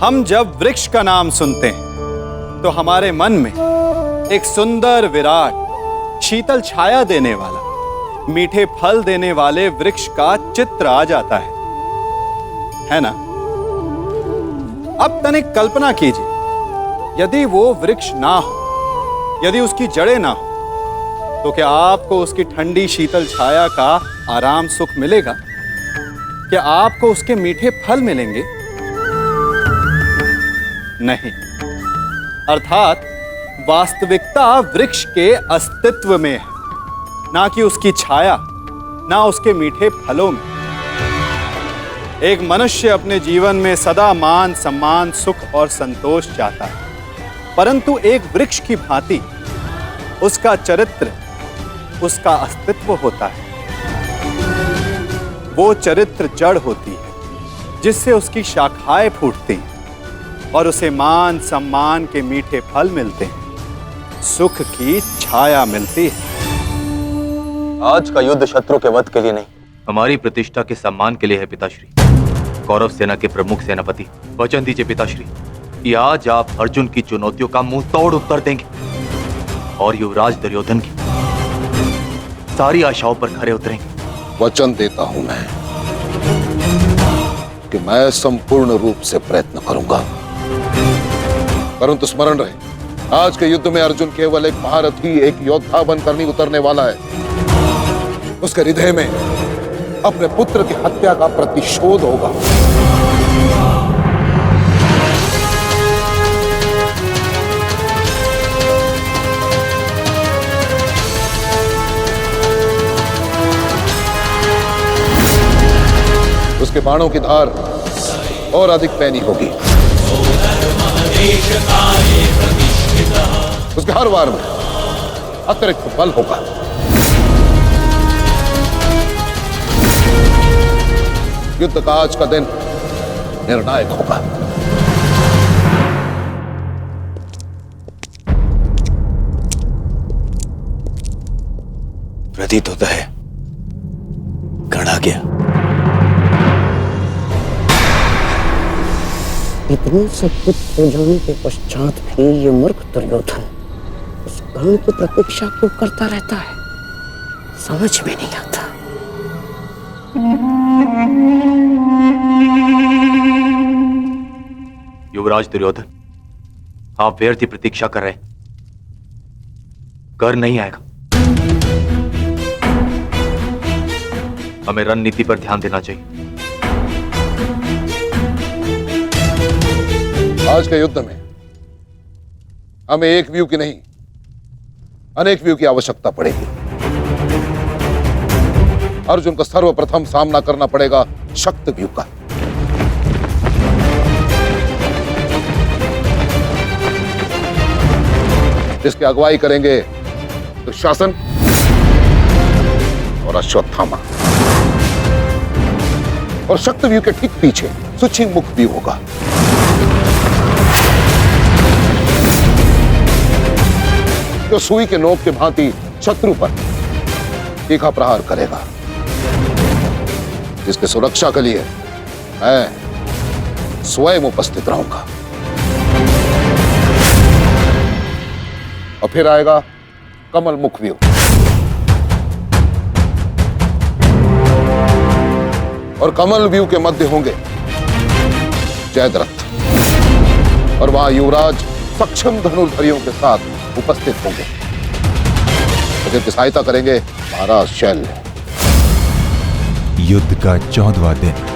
हम जब वृक्ष का नाम सुनते हैं तो हमारे मन में एक सुंदर, विराट, शीतल छाया देने वाला, मीठे फल देने वाले वृक्ष का चित्र आ जाता है ना? अब तनिक कल्पना कीजिए, यदि वो वृक्ष ना हो, यदि उसकी जड़ें ना हो, तो क्या आपको उसकी ठंडी शीतल छाया का आराम सुख मिलेगा? क्या आपको उसके मीठे फल मिलेंगे? नहीं। अर्थात वास्तविकता वृक्ष के अस्तित्व में है, ना कि उसकी छाया, ना उसके मीठे फलों में। एक मनुष्य अपने जीवन में सदा मान, सम्मान, सुख और संतोष चाहता है, परंतु एक वृक्ष की भांति उसका चरित्र, उसका अस्तित्व होता है। वो चरित्र जड़ होती है जिससे उसकी शाखाएं फूटती हैं और उसे मान, सम्मान के मीठे फल मिलते हैं, सुख की छाया मिलती है। आज का युद्ध शत्रु के वध के लिए नहीं, हमारी प्रतिष्ठा के सम्मान के लिए है पिताश्री। कौरव सेना के प्रमुख सेनापति, वचन दीजिए पिताश्री कि आज आप अर्जुन की चुनौतियों का मुंह तोड़ उत्तर देंगे और युवराज दुर्योधन की सारी आशाओं पर खरे उतरेंगे। वचन देता हूं मैं कि मैं संपूर्ण रूप से प्रयत्न करूंगा, परंतु स्मरण रहे, आज के युद्ध में अर्जुन केवल एक महारथी, एक योद्धा बनकर नहीं उतरने वाला है। उसके हृदय में अपने पुत्र की हत्या का प्रतिशोध होगा। उसके बाणों की धार और अधिक पैनी होगी। उसके हर वार में अतिरिक्त बल होगा। युद्ध का आज का दिन निर्णायक होगा। प्रतीत होता है गढ़ आ गया। इतने सब कुछ हो जाने के पश्चात भी ये मूर्ख दुर्योधन उस गण की प्रतीक्षा क्यों करता रहता है, समझ में नहीं आता। युवराज दुर्योधन, आप व्यर्थ ही प्रतीक्षा कर रहे हैं। कर नहीं आएगा। हमें रणनीति पर ध्यान देना चाहिए। आज के युद्ध में हमें एक व्यू की नहीं, अनेक व्यू की आवश्यकता पड़ेगी। अर्जुन को सर्वप्रथम सामना करना पड़ेगा शक्ति व्यू का। जिसकी अगुवाई करेंगे दुशासन और अश्वत्थामा, और शक्ति व्यू के ठीक पीछे सुचिंग मुख व्यू होगा। जो सुई के नोक के भांति शत्रु पर तीखा प्रहार करेगा, जिसकी सुरक्षा के लिए मैं स्वयं उपस्थित रहूंगा। और फिर आएगा कमल मुख व्यू, और कमल व्यू के मध्य होंगे जयद्रथ, और वहां युवराज सक्षम धनुर्धरियों के साथ उपस्थित होंगे, जिनकी सहायता करेंगे महाराज शैल्य। युद्ध का 14वां दिन।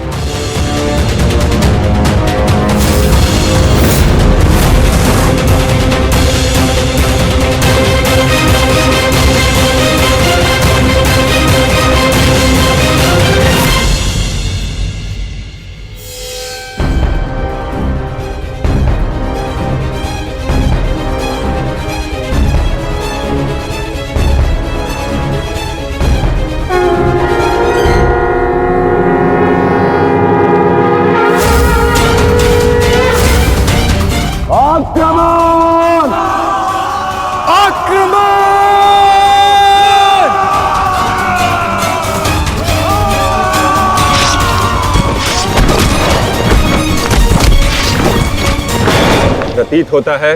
प्रतीत होता है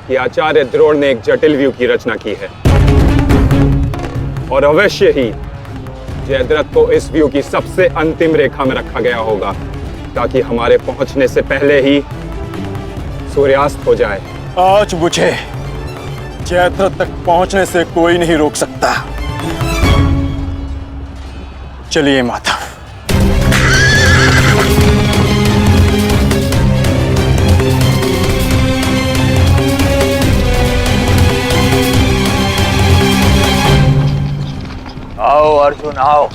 कि आचार्य द्रोण ने एक जटिल व्यू की रचना की है और अवश्य ही जयद्रथ को इस व्यू की सबसे अंतिम रेखा में रखा गया होगा ताकि हमारे पहुंचने से पहले ही सूर्यास्त हो जाए। आज मुझे जयद्रथ तक पहुंचने से कोई नहीं रोक सकता। चलिए माता। आओ अर्जुन आओ।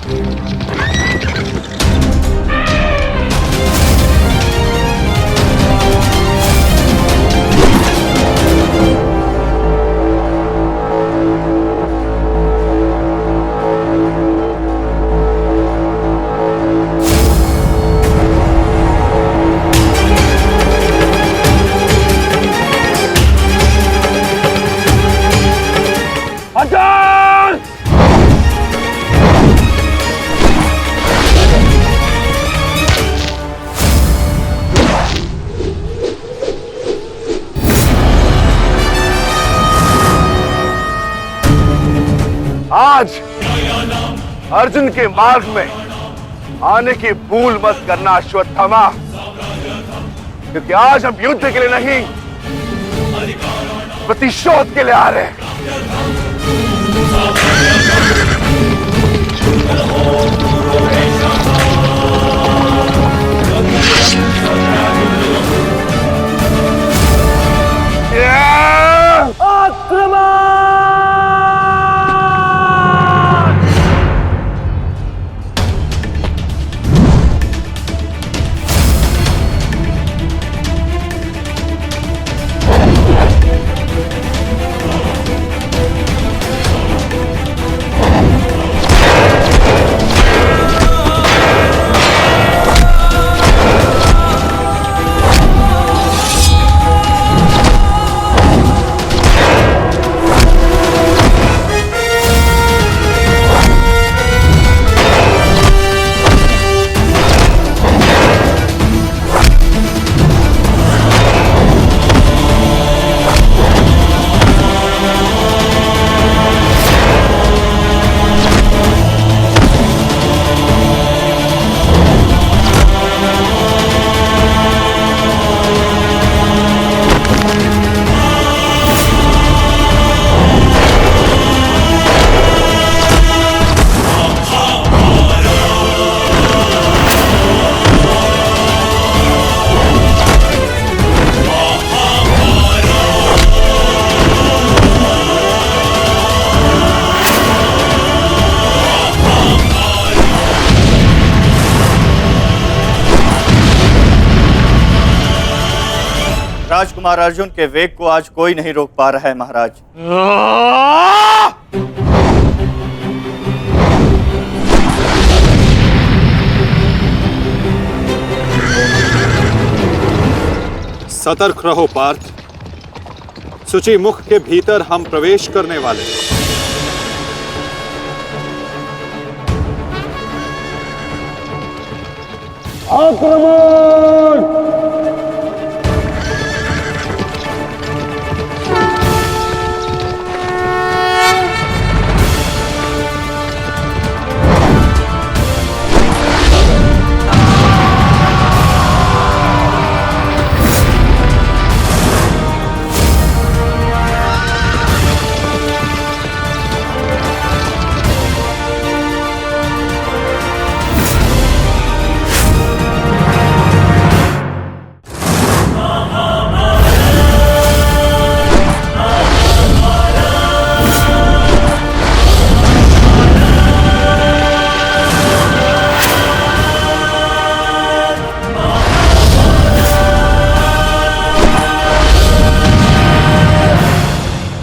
आज अर्जुन के मार्ग में आने की भूल मत करना अश्वत्थामा, क्योंकि आज हम युद्ध के लिए नहीं प्रतिशोध के लिए आ रहे हैं। राजकुमार अर्जुन के वेग को आज कोई नहीं रोक पा रहा है महाराज। सतर्क रहो पार्थ, सूची मुख के भीतर हम प्रवेश करने वाले हैं।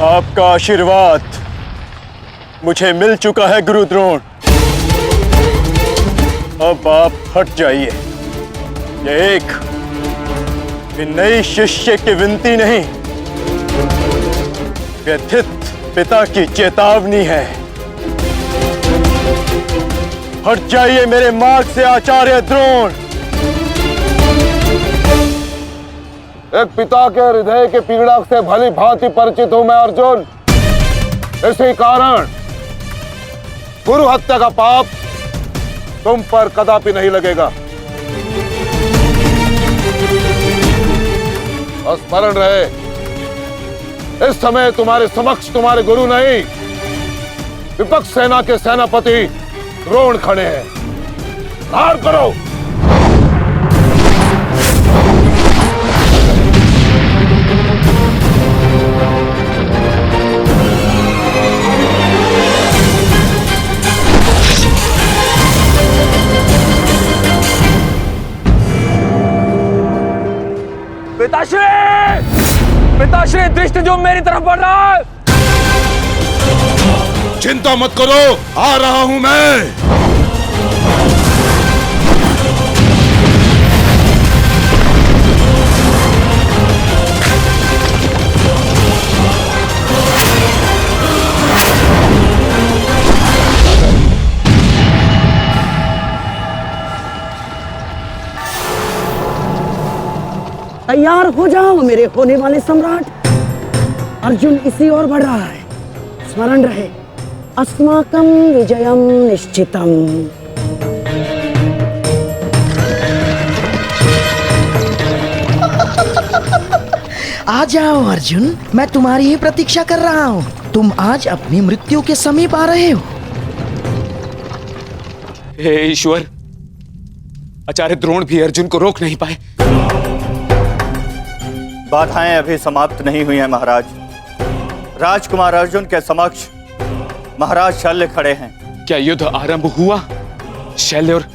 आपका आशीर्वाद मुझे मिल चुका है गुरु द्रोण। अब आप हट जाइए। ये एक नई शिष्य की विनती नहीं, व्यथित पिता की चेतावनी है। हट जाइए मेरे मार्ग से आचार्य द्रोण। एक पिता के हृदय के पीड़ा से भली भांति परिचित हूं मैं अर्जुन। इसी कारण गुरु हत्या का पाप तुम पर कदापि नहीं लगेगा। और स्मरण रहे, इस समय तुम्हारे समक्ष तुम्हारे गुरु नहीं, विपक्ष सेना के सेनापति द्रोण खड़े हैं। धार करो। पिताश्री दृष्टि जो मेरी तरफ बढ़ रहा है। चिंता मत करो, आ रहा हूं मैं। तैयार हो जाओ मेरे होने वाले सम्राट। अर्जुन इसी ओर बढ़ रहा है। स्मरण रहे, अस्माकं विजयम निश्चितम। आ जाओ अर्जुन, मैं तुम्हारी ही प्रतीक्षा कर रहा हूँ। तुम आज अपनी मृत्यु के समीप आ रहे हो। हे ईश्वर, आचार्य द्रोण भी अर्जुन को रोक नहीं पाए। बाधाएं अभी समाप्त नहीं हुई हैं महाराज। राजकुमार अर्जुन के समक्ष महाराज शल्य खड़े हैं। क्या युद्ध आरंभ हुआ? शल्य और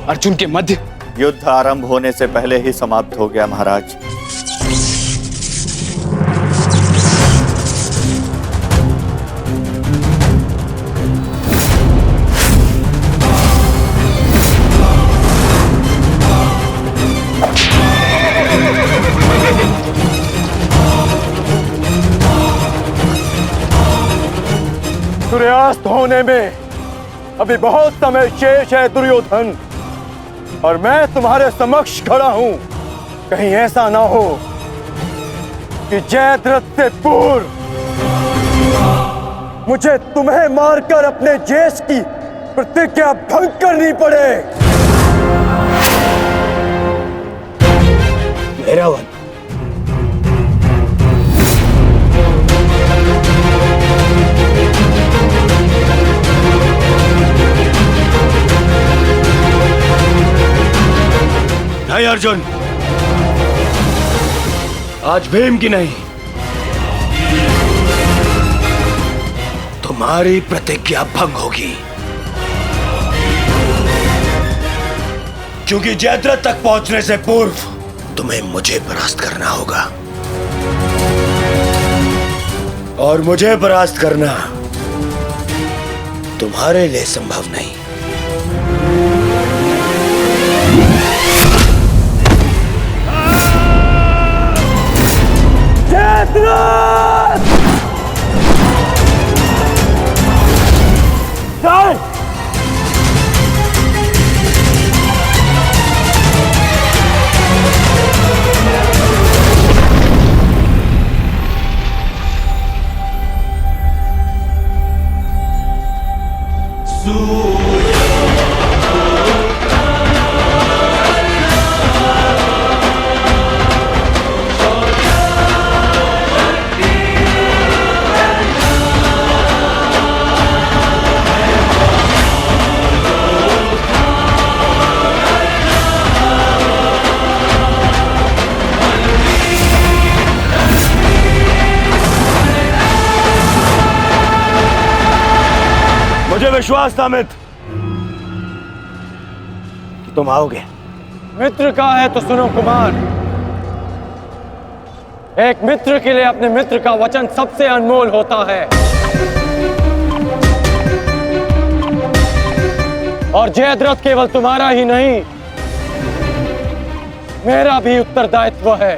अर्जुन के मध्य? युद्ध आरंभ होने से पहले ही समाप्त हो गया महाराज। सूर्यास्त होने में अभी बहुत समय शेष है दुर्योधन, और मैं तुम्हारे समक्ष खड़ा हूं। कहीं ऐसा ना हो कि जयद्रथ से पूर्व मुझे तुम्हें मारकर अपने जेश की प्रतिज्ञा भंग करनी पड़े। मेरा वन नहीं अर्जुन, आज भीम की नहीं, तुम्हारी प्रतिज्ञा भंग होगी, क्योंकि जयद्रथ तक पहुंचने से पूर्व तुम्हें मुझे परास्त करना होगा, और मुझे परास्त करना तुम्हारे लिए संभव नहीं। मुझे विश्वास था मित्र कि तुम आओगे। मित्र का है तो सुनो कुमार, एक मित्र के लिए अपने मित्र का वचन सबसे अनमोल होता है, और जयद्रथ केवल तुम्हारा ही नहीं, मेरा भी उत्तरदायित्व है।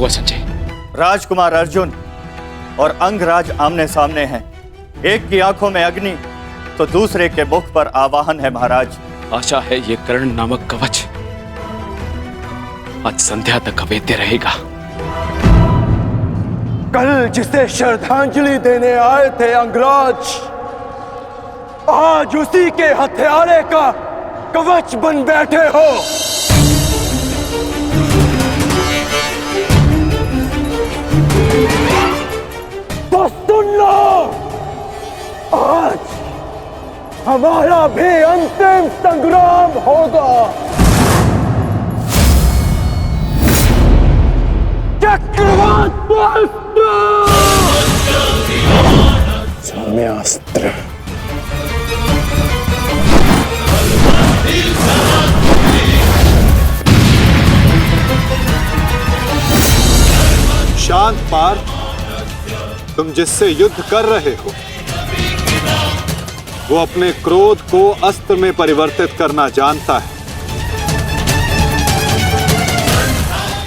हुआ संजय? राजकुमार अर्जुन और अंगराज आमने सामने हैं। एक की आंखों में अग्नि तो दूसरे के मुख पर आवाहन है महाराज। आशा है ये कर्ण नामक कवच आज संध्या तक अवेद्य रहेगा। कल जिसे श्रद्धांजलि देने आए थे अंगराज, आज उसी के हत्यारे का कवच बन बैठे हो। तो सुन लो, आज हमारा भी अंतिम संग्राम होगा। चक्रवात सौम्यास्त्र। शांत पार्थ, तुम जिससे युद्ध कर रहे हो वो अपने क्रोध को अस्त्र में परिवर्तित करना जानता है।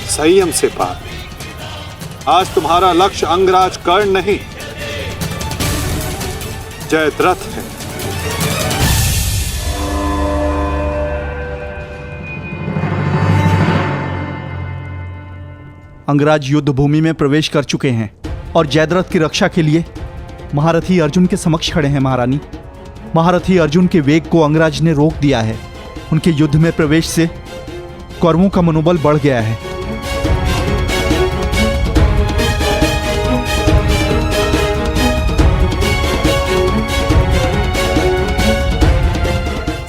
संयम से पार्थ, आज तुम्हारा लक्ष्य अंगराज कर्ण नहीं, जयद्रथ है। अंगराज युद्ध भूमि में प्रवेश कर चुके हैं और जयद्रथ की रक्षा के लिए महारथी अर्जुन के समक्ष खड़े हैं। महारानी, महारथी अर्जुन के वेग को अंगराज ने रोक दिया है। उनके युद्ध में प्रवेश से कौरवों का मनोबल बढ़ गया है।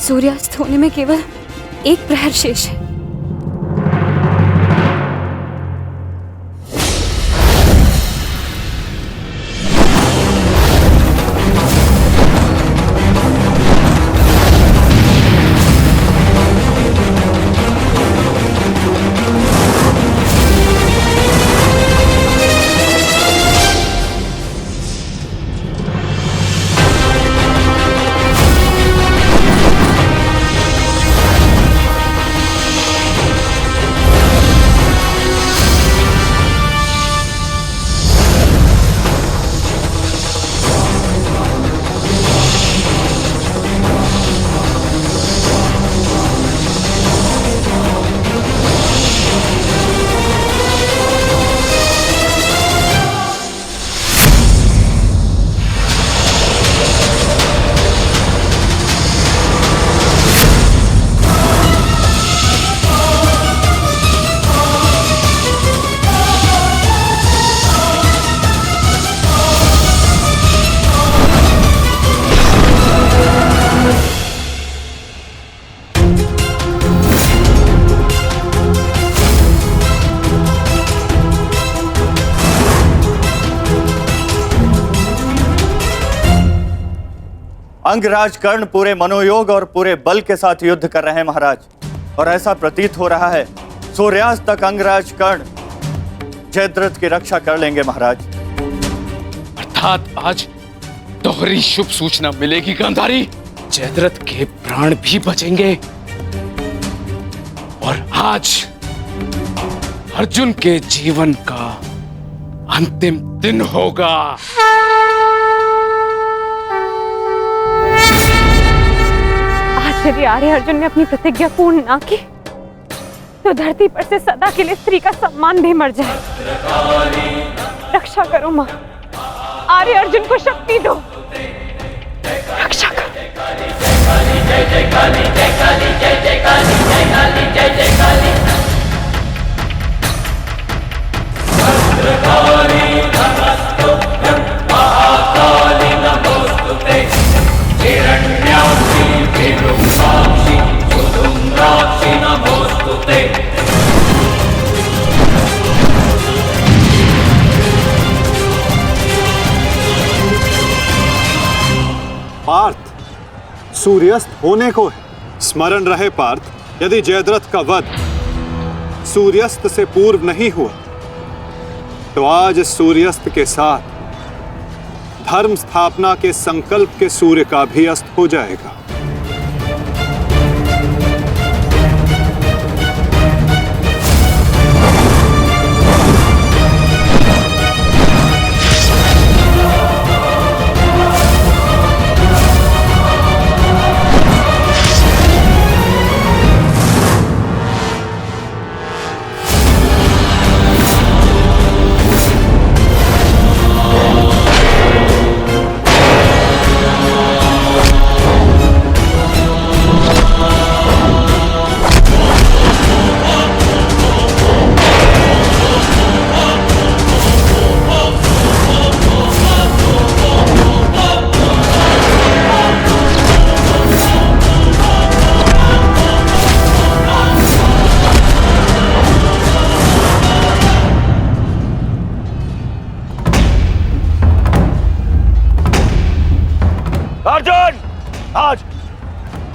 सूर्यास्त होने में केवल एक प्रहर शेष है। अंगराज कर्ण पूरे मनोयोग और पूरे बल के साथ युद्ध कर रहे हैं महाराज, और ऐसा प्रतीत हो रहा है सूर्यास्त तक अंगराज कर्ण जयद्रथ की रक्षा कर लेंगे महाराज। अर्थात आज दोहरी शुभ सूचना मिलेगी गांधारी। जयद्रथ के प्राण भी बचेंगे और आज अर्जुन के जीवन का अंतिम दिन होगा। यदि आर्य अर्जुन ने अपनी प्रतिज्ञा पूर्ण ना की तो धरती पर से सदा के लिए स्त्री का सम्मान भी मर जाए। रक्षा करो मां, आर्य अर्जुन को शक्ति दो, रक्षा करो। जय जय काली, जय काली, जय जय काली, जय काली, जय जय काली। भद्रकाली नमस्तुभ्यं महाकाली नमोस्तुते। हिरण्याक्षी विरूपाक्षी सुधूम्राक्षी नमोस्तुते। पार्थ, सूर्यास्त होने को है। स्मरण रहे पार्थ, यदि जयद्रथ का वध सूर्यास्त से पूर्व नहीं हुआ तो आज सूर्यास्त के साथ धर्म स्थापना के संकल्प के सूर्य का भी अस्त हो जाएगा।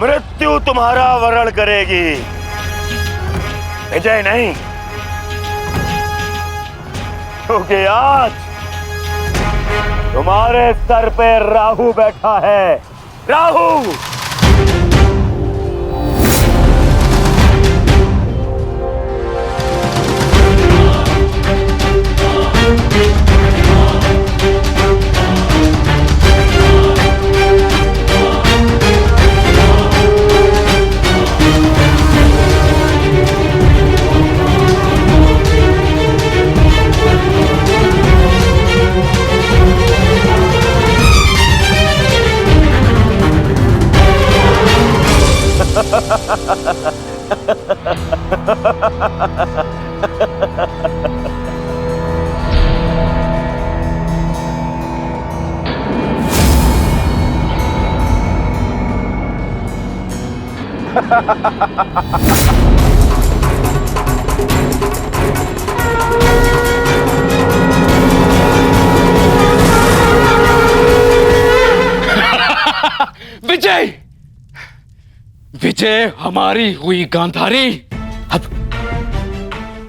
मृत्यु तुम्हारा वरण करेगी, विजय नहीं। क्योंकि आज तुम्हारे सर पे राहु बैठा है। राहु! विजय! विजय हमारी हुई गांधारी।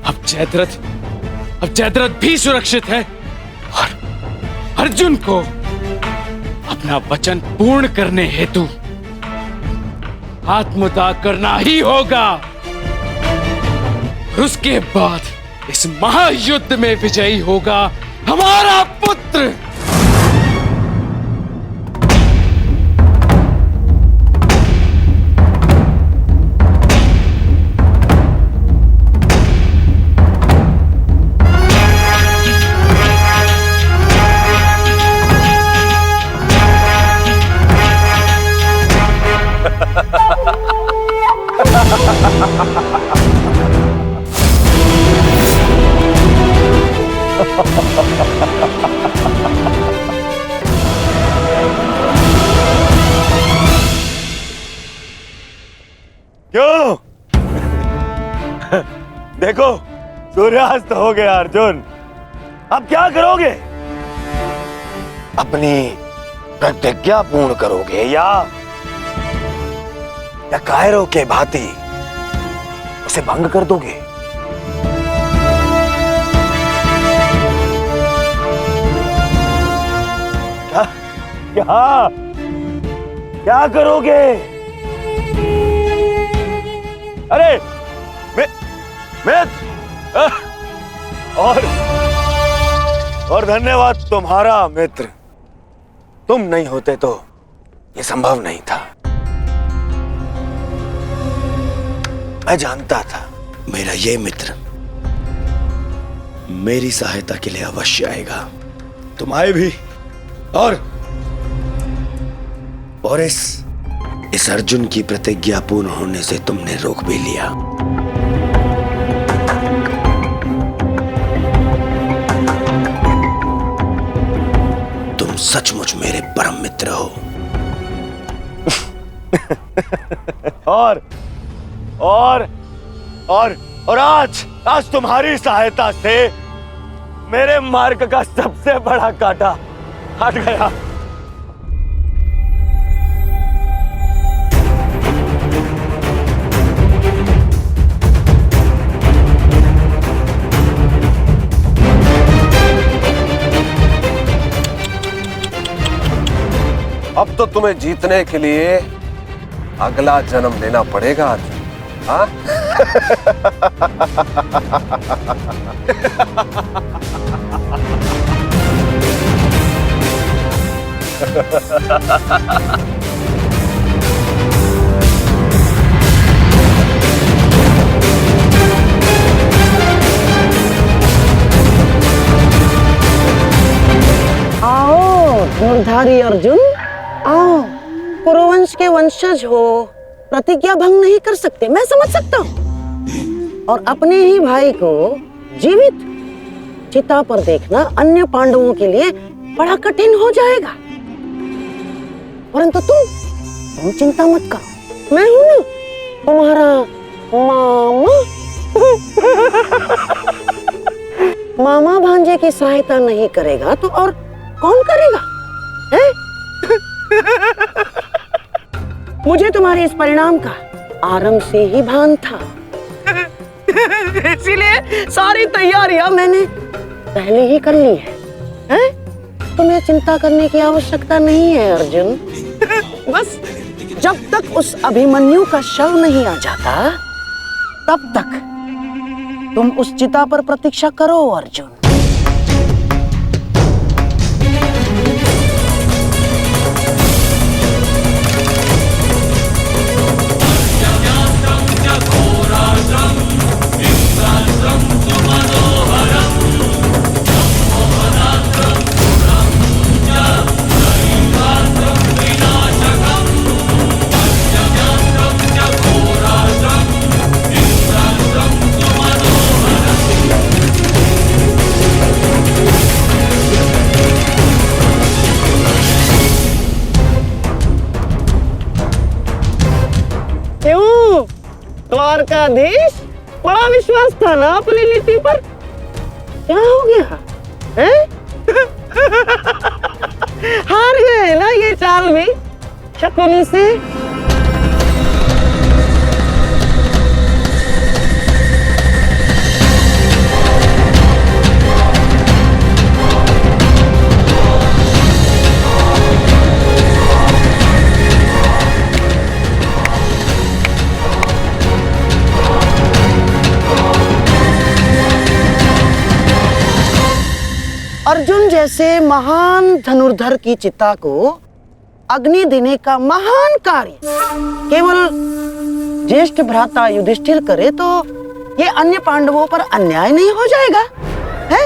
अब जयद्रथ भी सुरक्षित है और अर्जुन को अपना वचन पूर्ण करने हेतु आत्मदाह करना ही होगा। और उसके बाद इस महायुद्ध में विजयी होगा हमारा पुत्र। क्यों? देखो, सूर्यास्त हो गया अर्जुन। अब क्या करोगे? अपनी प्रतिज्ञा पूर्ण करोगे या कायरों के भांति उसे भंग कर दोगे? क्या करोगे? अरे और धन्यवाद तुम्हारा मित्र। तुम नहीं होते तो ये संभव नहीं था। मैं जानता था मेरा ये मित्र मेरी सहायता के लिए अवश्य आएगा। तुम आए भी और इस अर्जुन की प्रतिज्ञा पूर्ण होने से तुमने रोक भी लिया। तुम सचमुच मेरे परम मित्र हो। और आज तुम्हारी सहायता से मेरे मार्ग का सबसे बड़ा कांटा हट गया। अब तो तुम्हें जीतने के लिए अगला जन्म लेना पड़ेगा अर्जुन। हाँ? आओ धनुर्धारी अर्जुन, आओ। कुरुवंश के वंशज हो, प्रतिज्ञा भंग नहीं कर सकते, मैं समझ सकता हूँ। और अपने ही भाई को जीवित चिता पर देखना अन्य पांडवों के लिए बड़ा कठिन हो जाएगा। परंतु तुम चिंता मत करो, मैं हूं ना तुम्हारा मामा। मामा भांजे की सहायता नहीं करेगा तो और कौन करेगा? है? मुझे तुम्हारे इस परिणाम का आरंभ से ही भान था। इसीलिए सारी तैयारियां मैंने पहले ही कर ली है? तुम्हें चिंता करने की आवश्यकता नहीं है अर्जुन। बस जब तक उस अभिमन्यु का शव नहीं आ जाता तब तक तुम उस चिता पर प्रतीक्षा करो अर्जुन। द्वारकाधीश, बड़ा विश्वास था ना अपनी नीति पर, क्या हो गया है? हार गए ना ये चाल भी शकुनी से। अर्जुन जैसे महान धनुर्धर की चिता को अग्नि देने का महान कार्य केवल ज्येष्ठ भ्राता युधिष्ठिर करे तो ये अन्य पांडवों पर अन्याय नहीं हो जाएगा है?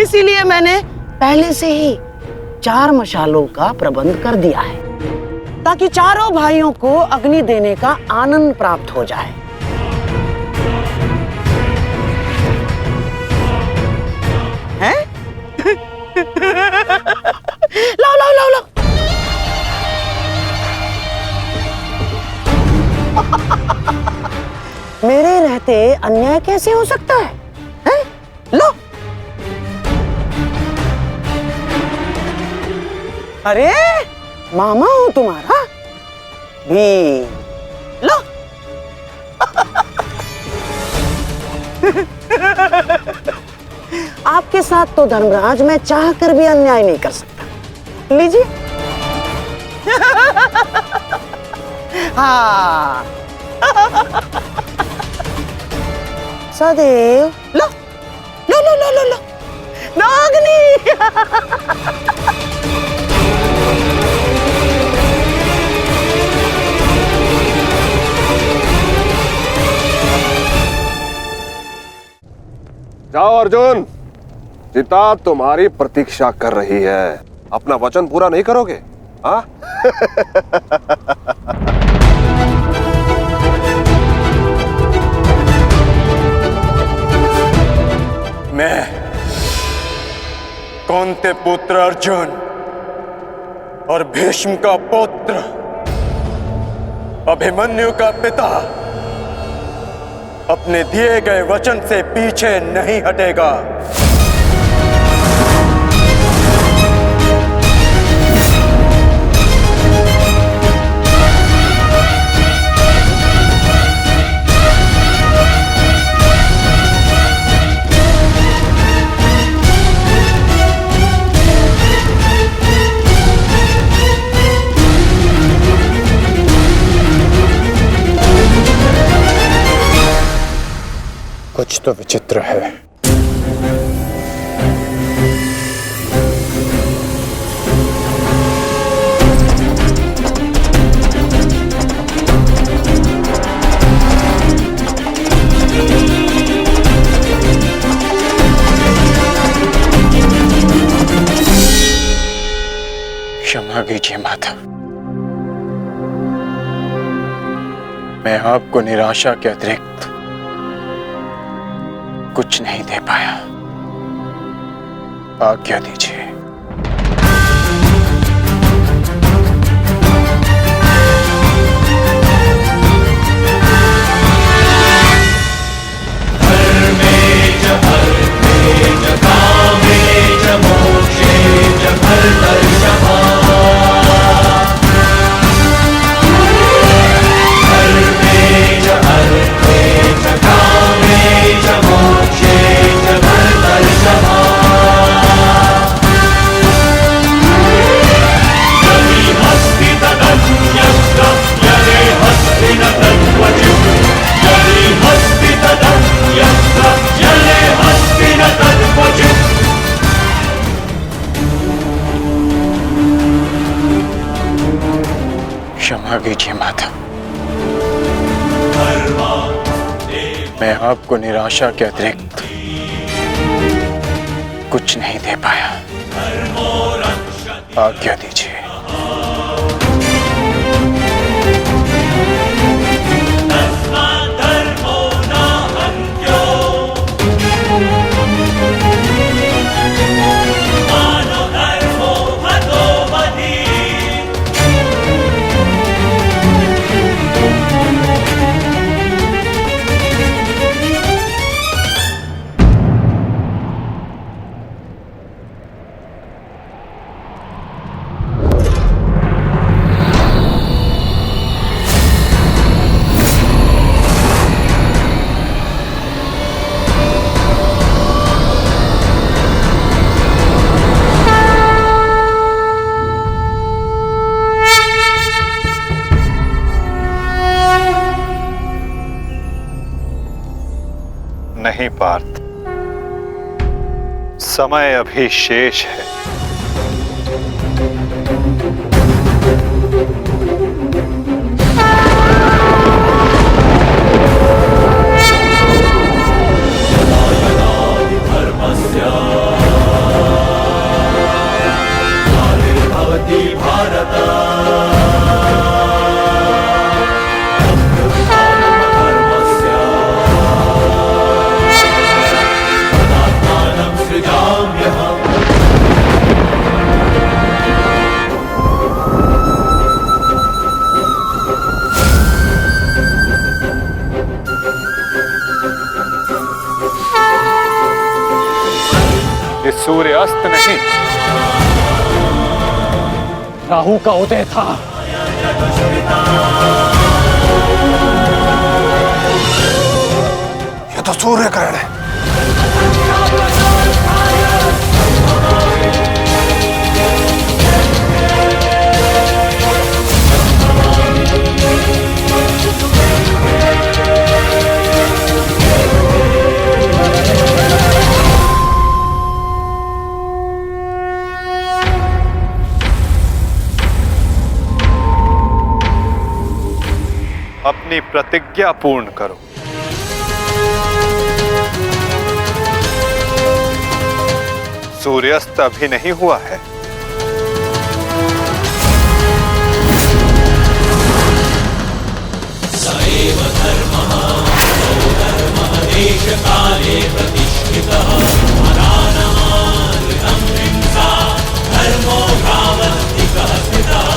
इसीलिए मैंने पहले से ही 4 मशालों का प्रबंध कर दिया है ताकि चारों भाइयों को अग्नि देने का आनंद प्राप्त हो जाए। हैं? लाओ लाओ लाओ लाओ। मेरे रहते अन्याय कैसे हो सकता है? हैं? लो। अरे मामा हूं तुम्हारा भी, लो। आपके साथ तो धर्मराज मैं चाह कर भी अन्याय नहीं कर सकता। लीजिए। हाँ। सदैव लो लो लो लो लो लो नागनी। जाओ अर्जुन, चिता तुम्हारी प्रतीक्षा कर रही है। अपना वचन पूरा नहीं करोगे? हाँ? मैं कौंते पुत्र अर्जुन और भीष्म का पुत्र अभिमन्यु का पिता अपने दिए गए वचन से पीछे नहीं हटेगा। कुछ तो विचित्र है। क्षमा कीजिए माता, मैं आपको निराशा के अतिरिक्त कुछ नहीं दे पाया। आज्ञा दीजिए। क्षमा कीजिए माता। मैं आपको निराशा के अतिरिक्त कुछ नहीं दे पाया। आज्ञा दीजिए। नहीं पार्थ, समय अभी शेष है। सूर्य अस्त नहीं, राहु का उदय था। ये तो सूर्य ग्रहण है। अपनी प्रतिज्ञा पूर्ण करो। सूर्यास्त अभी नहीं हुआ है। सएव धर्मः सौधर्मः देशकाले प्रतिष्ठितः अनानमानृतं हिंसा धर्मो भावस्तिकः स्थितः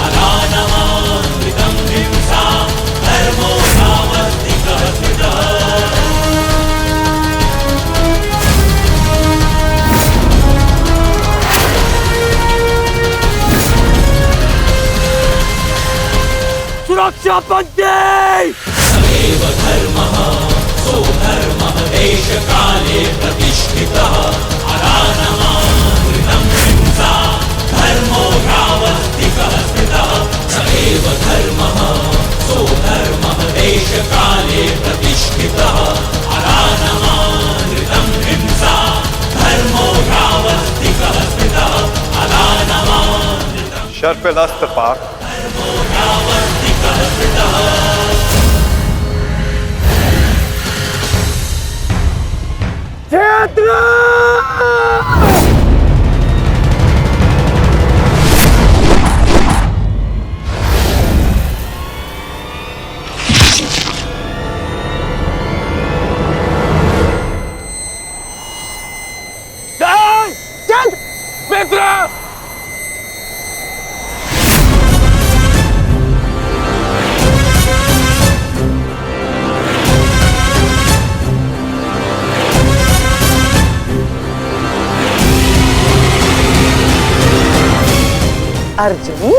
अनानमानृतं हिंसा धर्मो भावस्तिकः स्थितः। सुरक्षा पंक्ति। सएव धर्मः सोधर्मः देशकाले प्रतिष्ठितः अनानमानृतं हिंसा धर्मो भावस्तिकः स्थितः। सएव धर्मः सोधर्मः देशकाले प्रतिष्ठितः अनानमानृतं हिंसा धर्मो भावस्तिकः स्थितः अनानमानृतं शर्पिलास्त्र पार्थ। मित्र अर्जुन,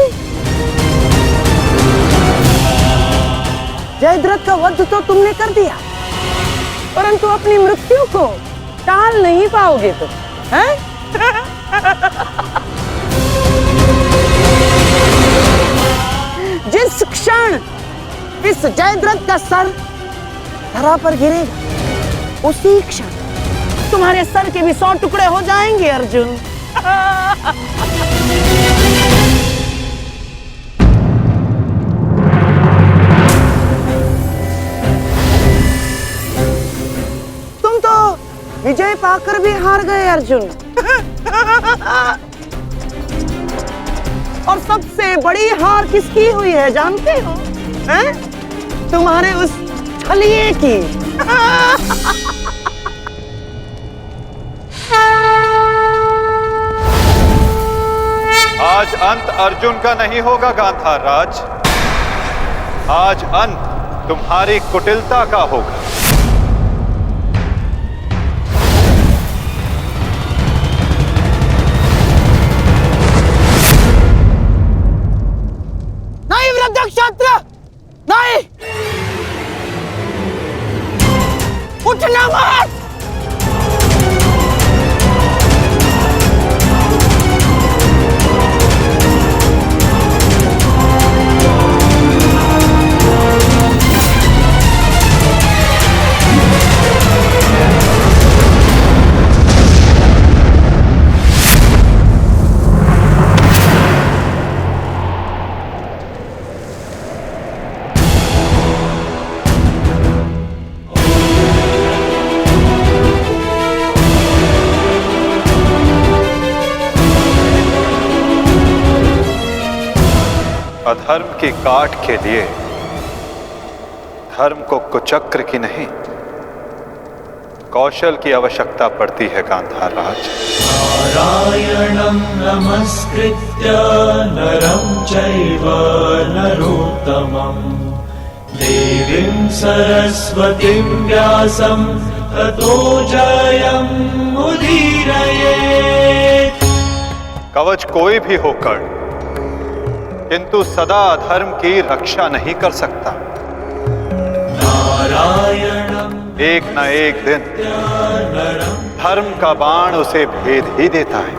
जयद्रथ का वध तो तुमने कर दिया, परंतु अपनी मृत्यु को टाल नहीं पाओगे तुम, हैं? जिस क्षण इस जयद्रथ का सर धरा पर गिरेगा, उसी क्षण तुम्हारे सर के भी 100 टुकड़े हो जाएंगे अर्जुन। पाकर भी हार गए अर्जुन। और सबसे बड़ी हार किसकी हुई है जानते हो? हैं? तुम्हारे उस छलिए की। आज अंत अर्जुन का नहीं होगा गांधार राज, आज अंत तुम्हारी कुटिलता का होगा। नहीं वृद्धक्षत्र, नहीं, उठना मत। अधर्म की काट के लिए धर्म को कुचक्र की नहीं कौशल की आवश्यकता पड़ती है गांधार राज। नारायणं नमस्कृत्य नरं चैव नरोत्तमं देवीं सरस्वतीं व्यासं ततो जयं मुदीरयेत्। कवच कोई भी होकर किंतु सदा अधर्म की रक्षा नहीं कर सकता। नारायणं एक न एक दिन धर्म का बाण उसे भेद ही देता है।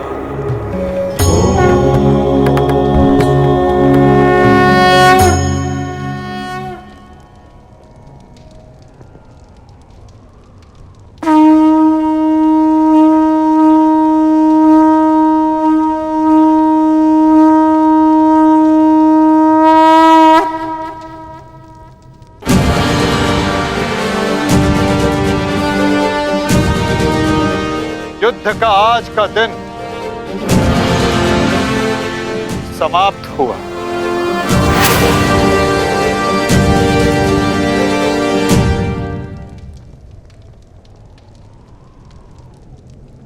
युद्ध का आज का दिन समाप्त हुआ।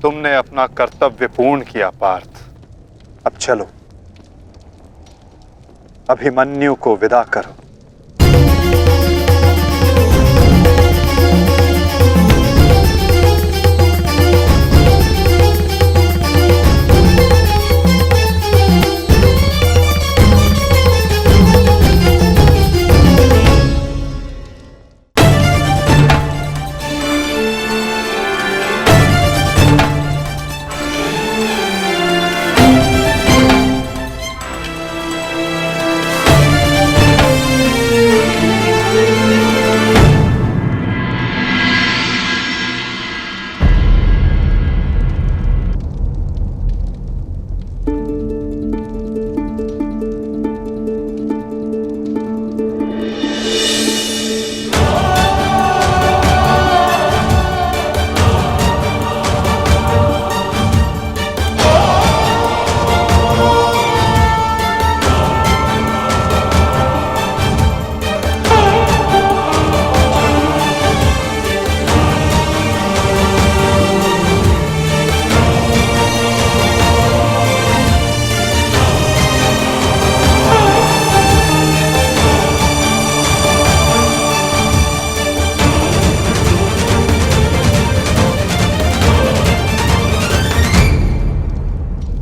तुमने अपना कर्तव्य पूर्ण किया पार्थ। अब चलो, अभिमन्यु को विदा करो।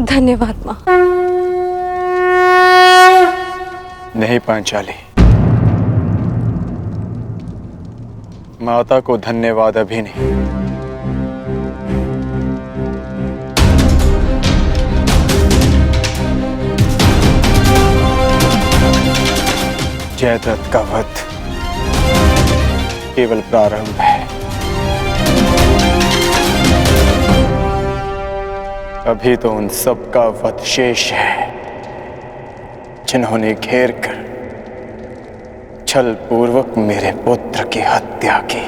धन्यवाद माँ। नहीं पांचाली, माता को धन्यवाद अभी नहीं। जयद्रथ का वध केवल प्रारंभ है। अभी तो उन सब का वध शेष है जिन्होंने घेर कर छल पूर्वक मेरे पुत्र की हत्या की।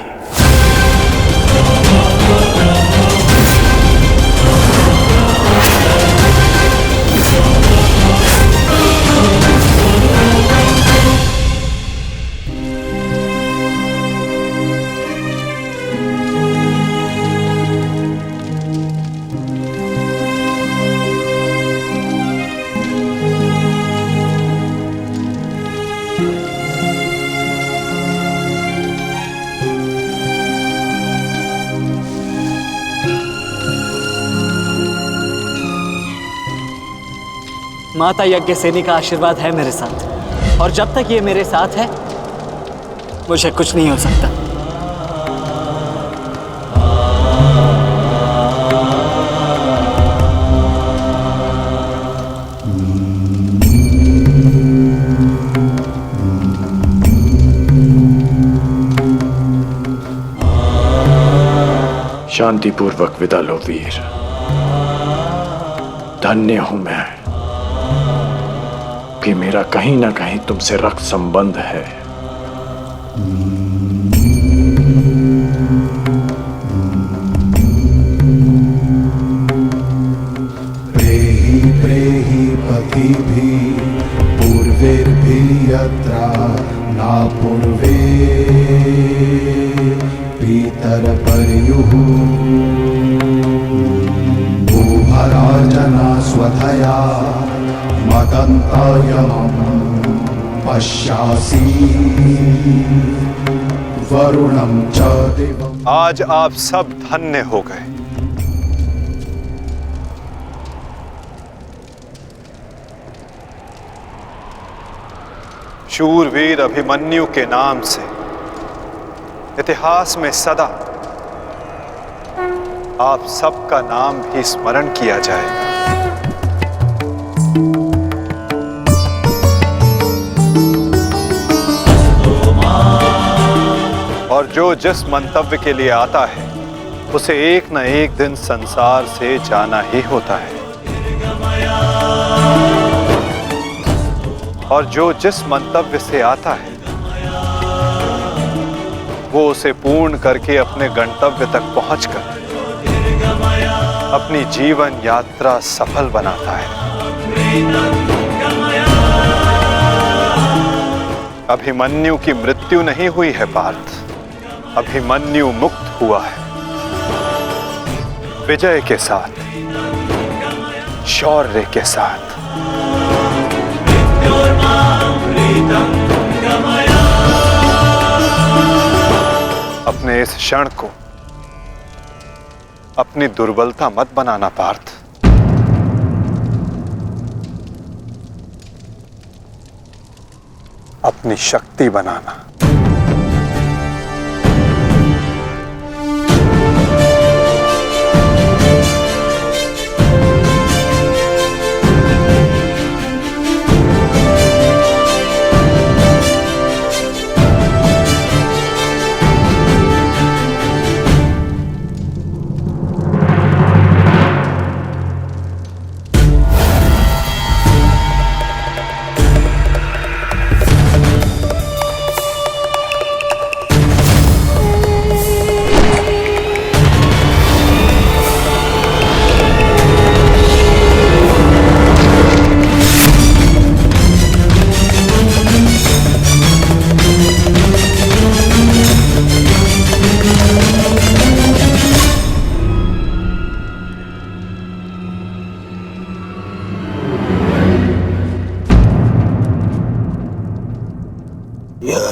माता यज्ञसेनी का आशीर्वाद है मेरे साथ, और जब तक ये मेरे साथ है मुझे कुछ नहीं हो सकता। शांतिपूर्वक विदा लो वीर। धन्य हूं मैं कि मेरा कहीं ना कहीं तुमसे रक्त संबंध है। प्रेहि प्रेहि पतिभिः पूर्वैर्भिः यत्रा न पूर्वे पितरपर्युः भूभराजना स्वधया मदन्तायमं पश्यासि वरुणं च दिवम्। आज आप सब धन्य हो गए। शूरवीर अभिमन्यु के नाम से इतिहास में सदा आप सबका नाम भी स्मरण किया जाएगा। और जो जिस मंतव्य के लिए आता है उसे एक न एक दिन संसार से जाना ही होता है, और जो जिस मंतव्य से आता है वो उसे पूर्ण करके अपने गंतव्य तक पहुंचकर अपनी जीवन यात्रा सफल बनाता है। अभिमन्यु की मृत्यु नहीं हुई है पार्थ, अभिमन्यु मुक्त हुआ है विजय के साथ, शौर्य के साथ। अपने इस क्षण को अपनी दुर्बलता मत बनाना पार्थ। अपनी शक्ति बनाना।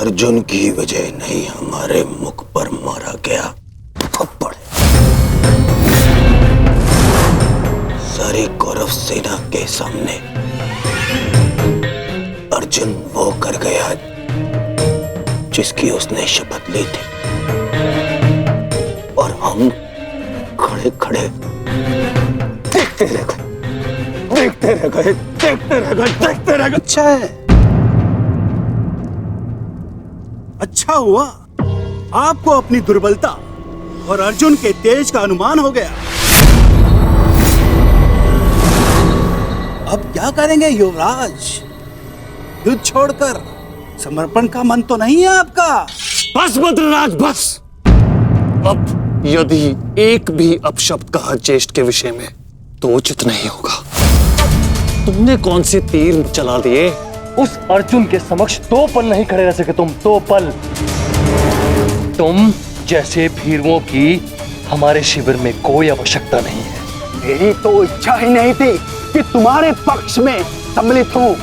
अर्जुन की वजह नहीं, हमारे मुख पर मारा गया थप्पड़। सारी कौरव सेना के सामने अर्जुन वो कर गया जिसकी उसने शपथ ली थी, और हम खड़े खड़े देखते रह गए, देखते रह गए, देखते रह गए, देखते रह गए। अच्छा है, अच्छा हुआ आपको अपनी दुर्बलता और अर्जुन के तेज का अनुमान हो गया। अब क्या करेंगे युवराज? युद्ध छोड़कर समर्पण का मन तो नहीं है आपका? बस बद्रराज बस। अब यदि एक भी अपशब्द कहा ज्येष्ठ के विषय में तो उचित नहीं होगा। तुमने कौन से तीर चला दिए? उस अर्जुन के समक्ष 2 पल नहीं खड़े रह सके तुम, 2 पल। तुम जैसे भीरुओं की हमारे शिविर में कोई आवश्यकता नहीं है। मेरी तो इच्छा ही नहीं थी कि तुम्हारे पक्ष में सम्मिलित हूं।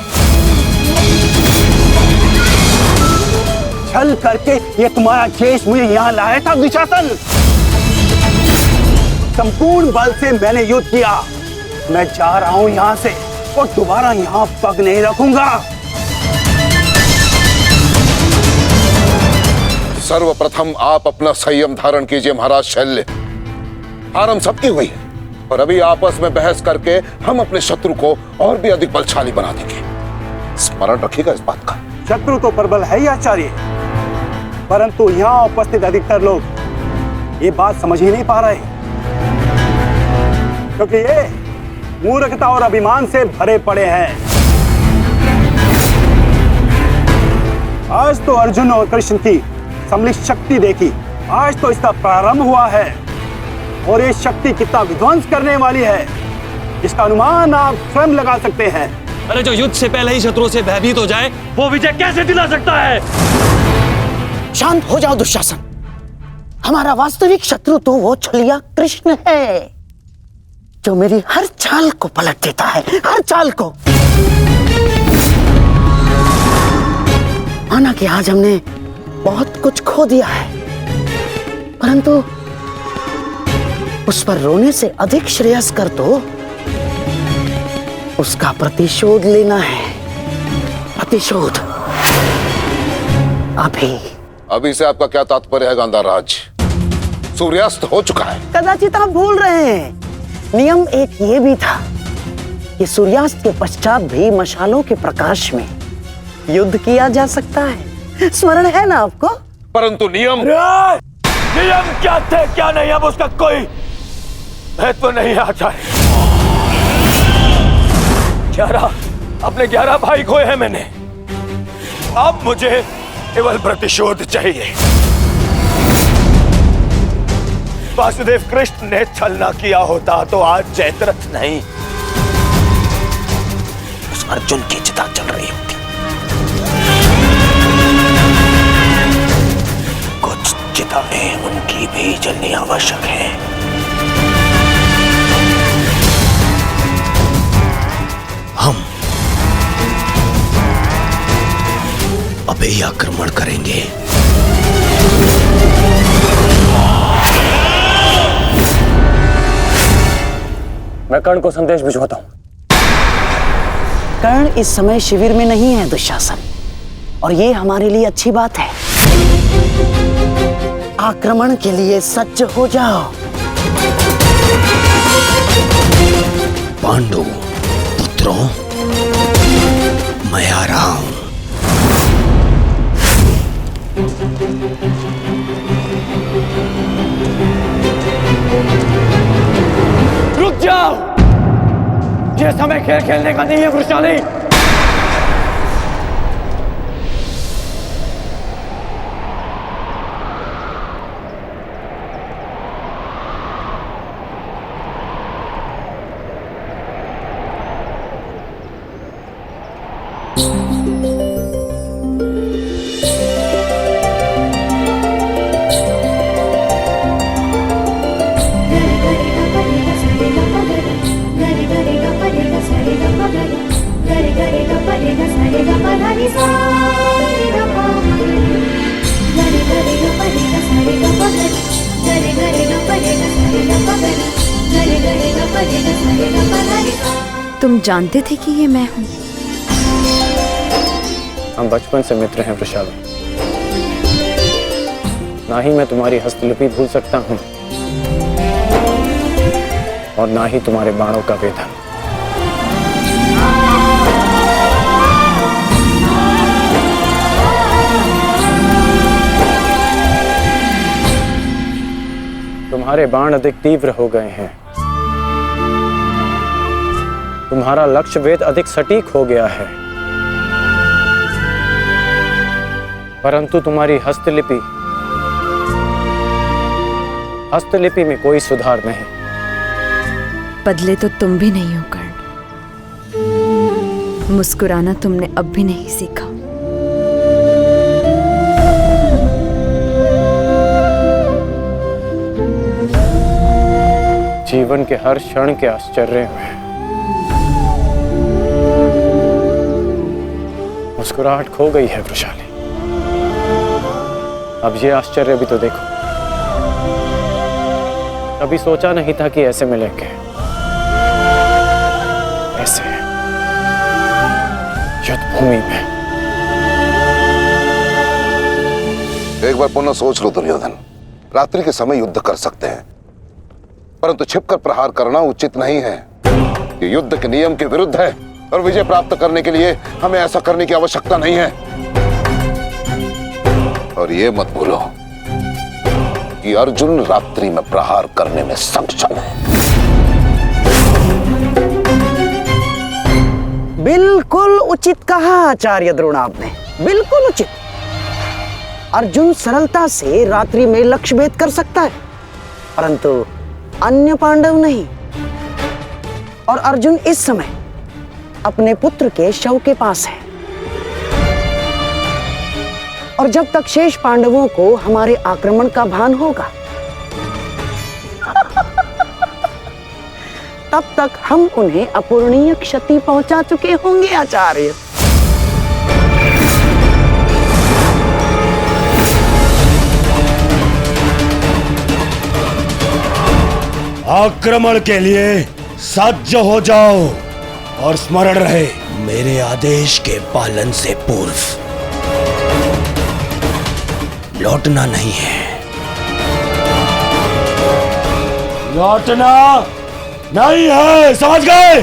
छल करके ये तुम्हारा ज्येष्ठ मुझे यहाँ लाया था दुशासन। संपूर्ण बल से मैंने युद्ध किया। मैं जा रहा हूं यहाँ से, और दोबारा यहाँ पग नहीं रखूंगा। सर्वप्रथम आप अपना संयम धारण कीजिए महाराज शल्य। हार हम सबकी हुई है और अभी आपस में बहस करके हम अपने शत्रु को और भी अधिक बलशाली बना देंगे। स्मरण रखिएगा इस बात का। शत्रु तो प्रबल है ही आचार्य, परंतु यहाँ उपस्थित अधिकतर लोग ये बात समझ ही नहीं पा रहे, क्योंकि ये मूर्खता और अभिमान से भरे पड़े हैं। आज तो अर्जुन और कृष्ण की सम्मिलित शक्ति देखी, आज तो इसका प्रारंभ हुआ है और ये शक्ति कितना विध्वंस करने वाली है इसका अनुमान आप स्वयं लगा सकते हैं। अरे जो युद्ध से पहले ही शत्रु से भयभीत हो जाए वो विजय कैसे दिला सकता है? शांत हो जाओ दुशासन। हमारा वास्तविक शत्रु तो वो छलिया कृष्ण है जो मेरी हर चाल को पलट देता है, हर चाल को। माना कि आज हमने बहुत कुछ खो दिया है, परंतु उस पर रोने से अधिक श्रेयस्कर तो उसका प्रतिशोध लेना है। प्रतिशोध अभी से आपका क्या तात्पर्य है गांधार राज? सूर्यास्त हो चुका है। कदाचित आप भूल रहे हैं, नियम एक ये भी था कि सूर्यास्त के पश्चात भी मशालों के प्रकाश में युद्ध किया जा सकता है। स्मरण है ना आपको? परंतु नियम क्या थे क्या नहीं, अब उसका कोई महत्व नहीं आता है। 11 भाई खोए हैं मैंने, अब मुझे केवल प्रतिशोध चाहिए। वासुदेव कृष्ण ने छलना किया होता तो आज जयद्रथ नहीं उस अर्जुन की चिता चल रही होती। कुछ चिताएं उनकी भी जलनी आवश्यक है। हम अभी आक्रमण करेंगे। मैं कर्ण को संदेश भिजवाता हूं। कर्ण इस समय शिविर में नहीं है दुशासन, और ये हमारे लिए अच्छी बात है। आक्रमण के लिए सज्ज हो जाओ। पांडु पुत्रों, मैं आ रहा हूं। रुक जाओ, ये समय खेल खेलने का नहीं है वृषाली। तुम जानते थे कि ये मैं हूँ? हम बचपन से मित्र हैं वृषाली। ना ही मैं तुम्हारी हस्तलिपि भूल सकता हूँ और ना ही तुम्हारे बाणों का वेधन। तुम्हारे बाण अधिक तीव्र हो गए हैं, तुम्हारा लक्ष्य वेद अधिक सटीक हो गया है, परंतु तुम्हारी हस्तलिपि में कोई सुधार नहीं। बदले तो तुम भी नहीं हो कर्ण। मुस्कुराना तुमने अब भी नहीं सीखा। जीवन के हर क्षण के आश्चर्य में मुस्कुराहट खो गई है वृषाली। अब ये आश्चर्य भी तो देखो। कभी सोचा नहीं था कि ऐसे मिलेंगे, ऐसे युद्ध भूमि में। एक बार पुनः सोच लो दुर्योधन, रात्रि के समय युद्ध कर सकते हैं, परंतु छिपकर प्रहार करना उचित नहीं है। ये युद्ध के नियम के विरुद्ध है और विजय प्राप्त करने के लिए हमें ऐसा करने की आवश्यकता नहीं है। और ये मत भूलो कि अर्जुन रात्रि में प्रहार करने में सक्षम है। बिल्कुल उचित कहा आचार्य द्रोण आपने, बिल्कुल उचित। अर्जुन सरलता से रात्रि में लक्ष्य भेद कर सकता है, परंतु अन्य पांडव नहीं। और अर्जुन इस समय अपने पुत्र के शव के पास है, और जब तक शेष पांडवों को हमारे आक्रमण का भान होगा तब तक हम उन्हें अपूरणीय क्षति पहुंचा चुके होंगे आचार्य। आक्रमण के लिए सज्ज हो जाओ और स्मरण रहे, मेरे आदेश के पालन से पूर्व लौटना नहीं है। लौटना नहीं है, समझ गए?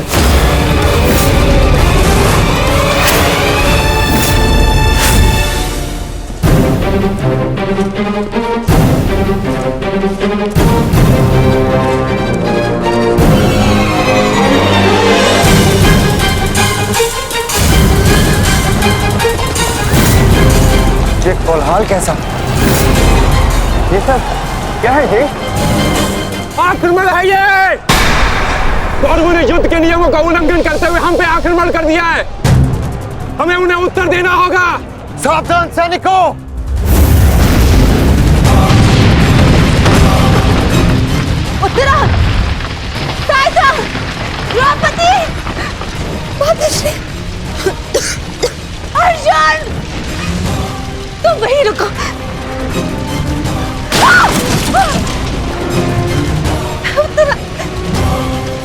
ये कोलाहल कैसा? ये सब क्या है जी? आक्रमण है ये! कौरवों ने युद्ध के नियमों का उल्लंघन करते हुए हम पे आक्रमण कर दिया है। हमें उन्हें उत्तर देना होगा। सावधान सैनिकों! उत्तरा! सहायता! द्रौपदी! मातोश्री! अर्जुन! तुम वहीं रुको। उत्तरा!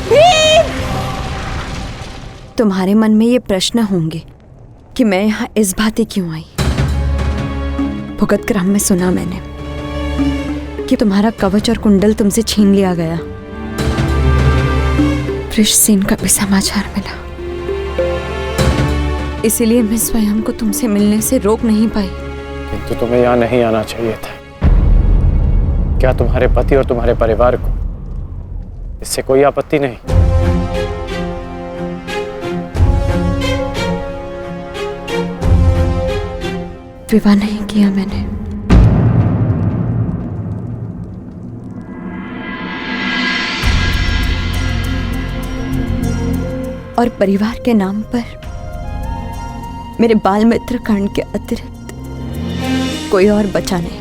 भीम! तुम्हारे मन में ये प्रश्न होंगे कि मैं यहाँ इस भांति क्यों आई। भुगत क्रम में सुना मैंने कि तुम्हारा कवच और कुंडल तुमसे छीन लिया गया। वृषसेन का भी समाचार मिला, इसीलिए मैं स्वयं को तुमसे मिलने से रोक नहीं पाई। किंतु तुम्हें यहाँ नहीं आना चाहिए था। क्या तुम्हारे पति और तुम्हारे परिवार को इससे कोई आपत्ति नहीं? विवाह नहीं किया मैंने। और परिवार के नाम पर मेरे बाल मित्र कर्ण के अतिरिक्त कोई और बचा नहीं।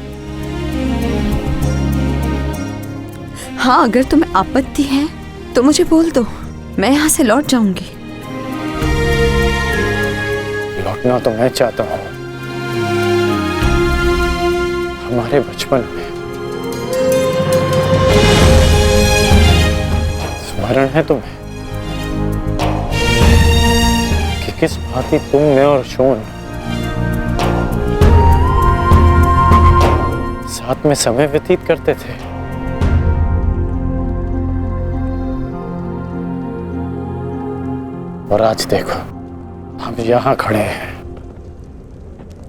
हाँ, अगर तुम्हें आपत्ति है तो मुझे बोल दो, मैं यहां से लौट जाऊंगी। लौटना तो मैं चाहता हूं। हमारे बचपन में स्मरण है तुम्हें कि किस भांति तुम, मैं और शोन साथ में समय व्यतीत करते थे। और आज देखो, हम यहां खड़े हैं।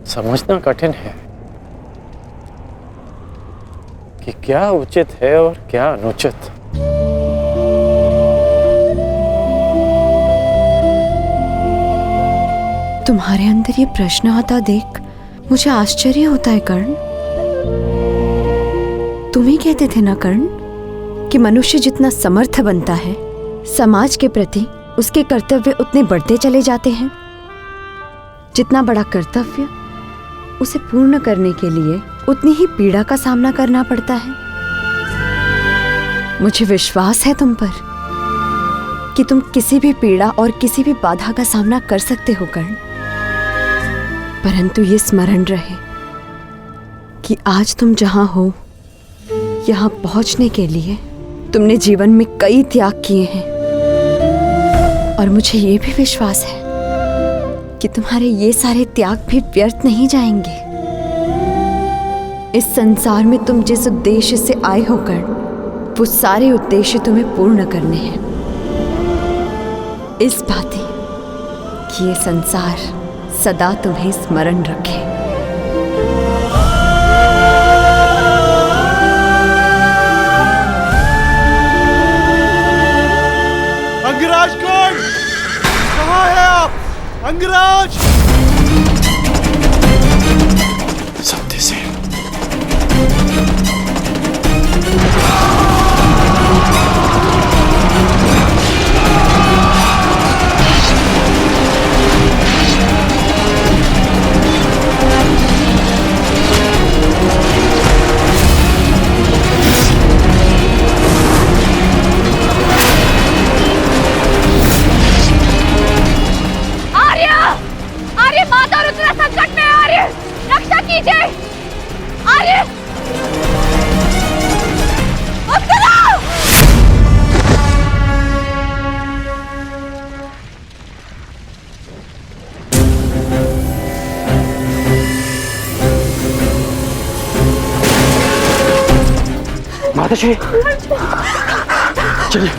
समझना कठिन है कि क्या उचित है और क्या अनुचित। तुम्हारे अंदर ये प्रश्न आता देख मुझे आश्चर्य होता है कर्ण। तुम ही कहते थे ना कर्ण कि मनुष्य जितना समर्थ बनता है, समाज के प्रति उसके कर्तव्य उतने बढ़ते चले जाते हैं। जितना बड़ा कर्तव्य, उसे पूर्ण करने के लिए उतनी ही पीड़ा का सामना करना पड़ता है। मुझे विश्वास है तुम पर कि तुम किसी भी पीड़ा और किसी भी बाधा का सामना कर सकते हो कर्ण। परंतु ये स्मरण रहे कि आज तुम जहां हो, यहां पहुंचने के लिए तुमने जीवन में कई त्याग किए हैं। और मुझे ये भी विश्वास है कि तुम्हारे ये सारे त्याग भी व्यर्थ नहीं जाएंगे। इस संसार में तुम जिस उद्देश्य से आए हो कर्ण, वो सारे उद्देश्य तुम्हें पूर्ण करने हैं। इस बातें कि ये संसार सदा तुम्हें स्मरण रखे। अंगराज कर्ण, कहाँ है आप? अंगराज! सत्यसेन, माताश्री, चलिए।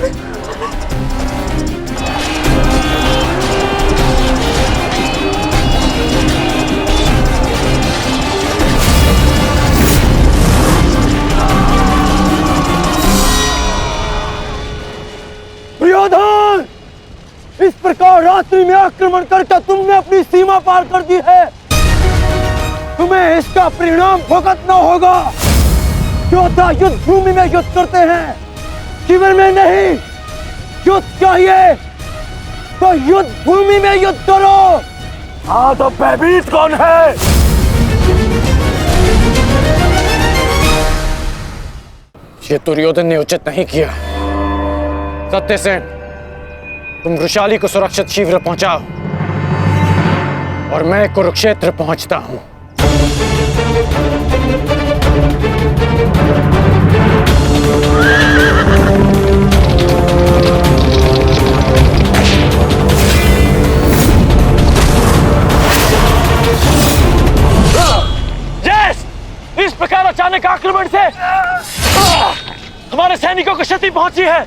दुर्योधन, इस प्रकार रात्रि में आक्रमण करके तुमने अपनी सीमा पार कर दी है। तुम्हें इसका परिणाम भुगतना होगा। योद्धा युद्ध भूमि में युद्ध करते हैं, शिविर में नहीं। युद्ध चाहिए तो युद्ध भूमि में युद्ध करो। हाँ, तो भयभीत कौन है? ये दुर्योधन ने उचित नहीं किया। सत्यसेन, तुम वृषाली को सुरक्षित शिविर पहुंचाओ और मैं कुरुक्षेत्र पहुंचता हूं। यस! इस प्रकार अचानक आक्रमण से हमारे सैनिकों को क्षति पहुंची है।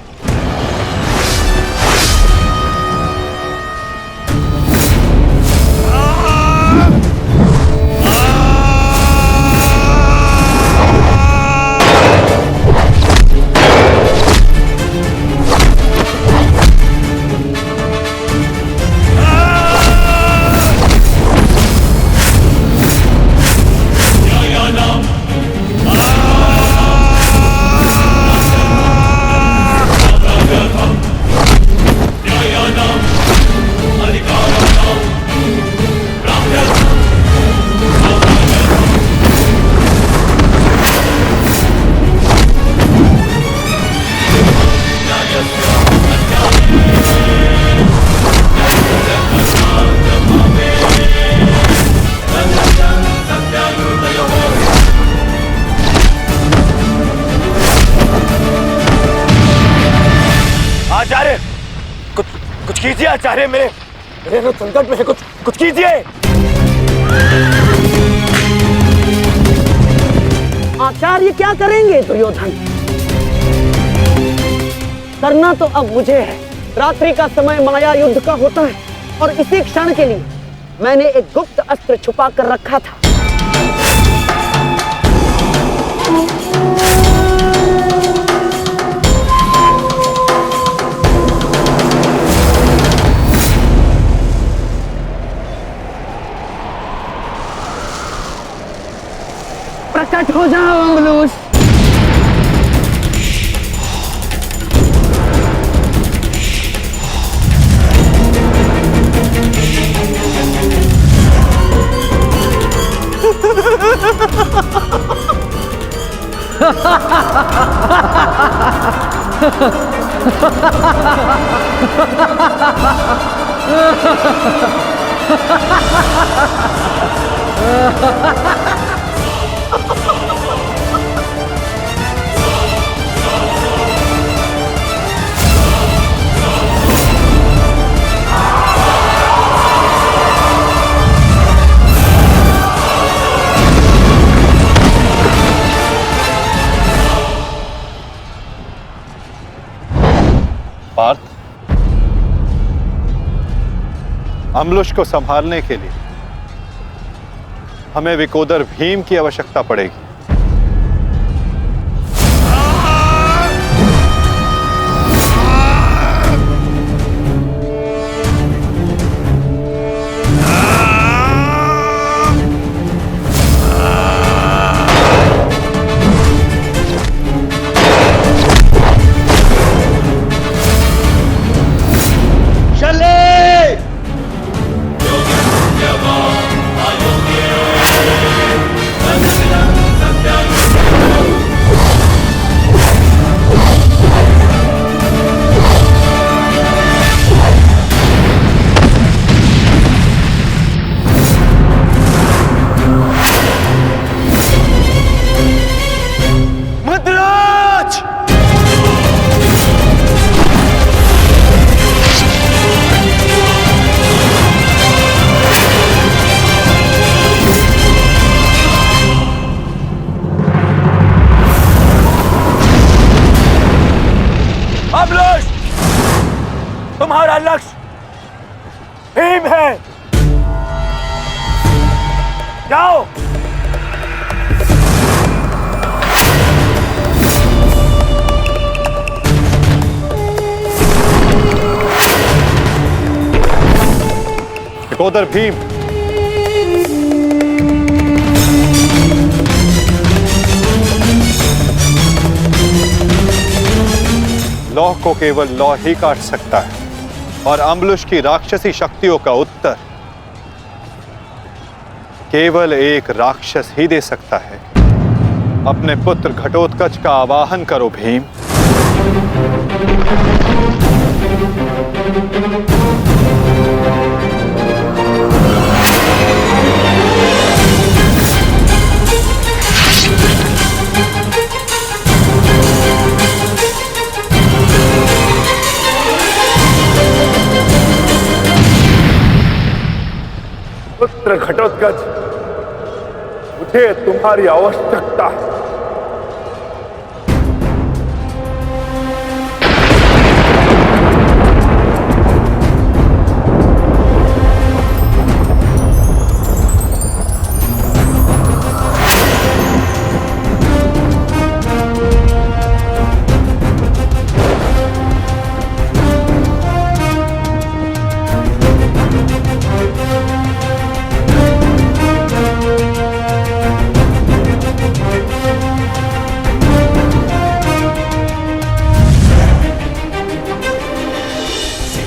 आचार्य, कुछ कीजिए। आचार्य, मेरे तो संकट में है। कुछ कीजिए। आचार्य क्या करेंगे दुर्योधन? करना तो अब मुझे है। रात्रि का समय माया युद्ध का होता है और इसी क्षण के लिए मैंने एक गुप्त अस्त्र छुपा कर रखा था। प्रकट हो जाओ अंगलूस। अम्बुश को संभालने के लिए हमें विकोदर भीम की आवश्यकता पड़ेगी। तुम्हारा लक्ष्य भीम है। जाओ। विकोदर भीम, लौह को केवल लौह ही काट सकता है और अम्बुश की राक्षसी शक्तियों का उत्तर केवल एक राक्षस ही दे सकता है। अपने पुत्र घटोत्कच का आवाहन करो भीम। पुत्र घटोत्कच, मुझे तुम्हारी आवश्यकता है।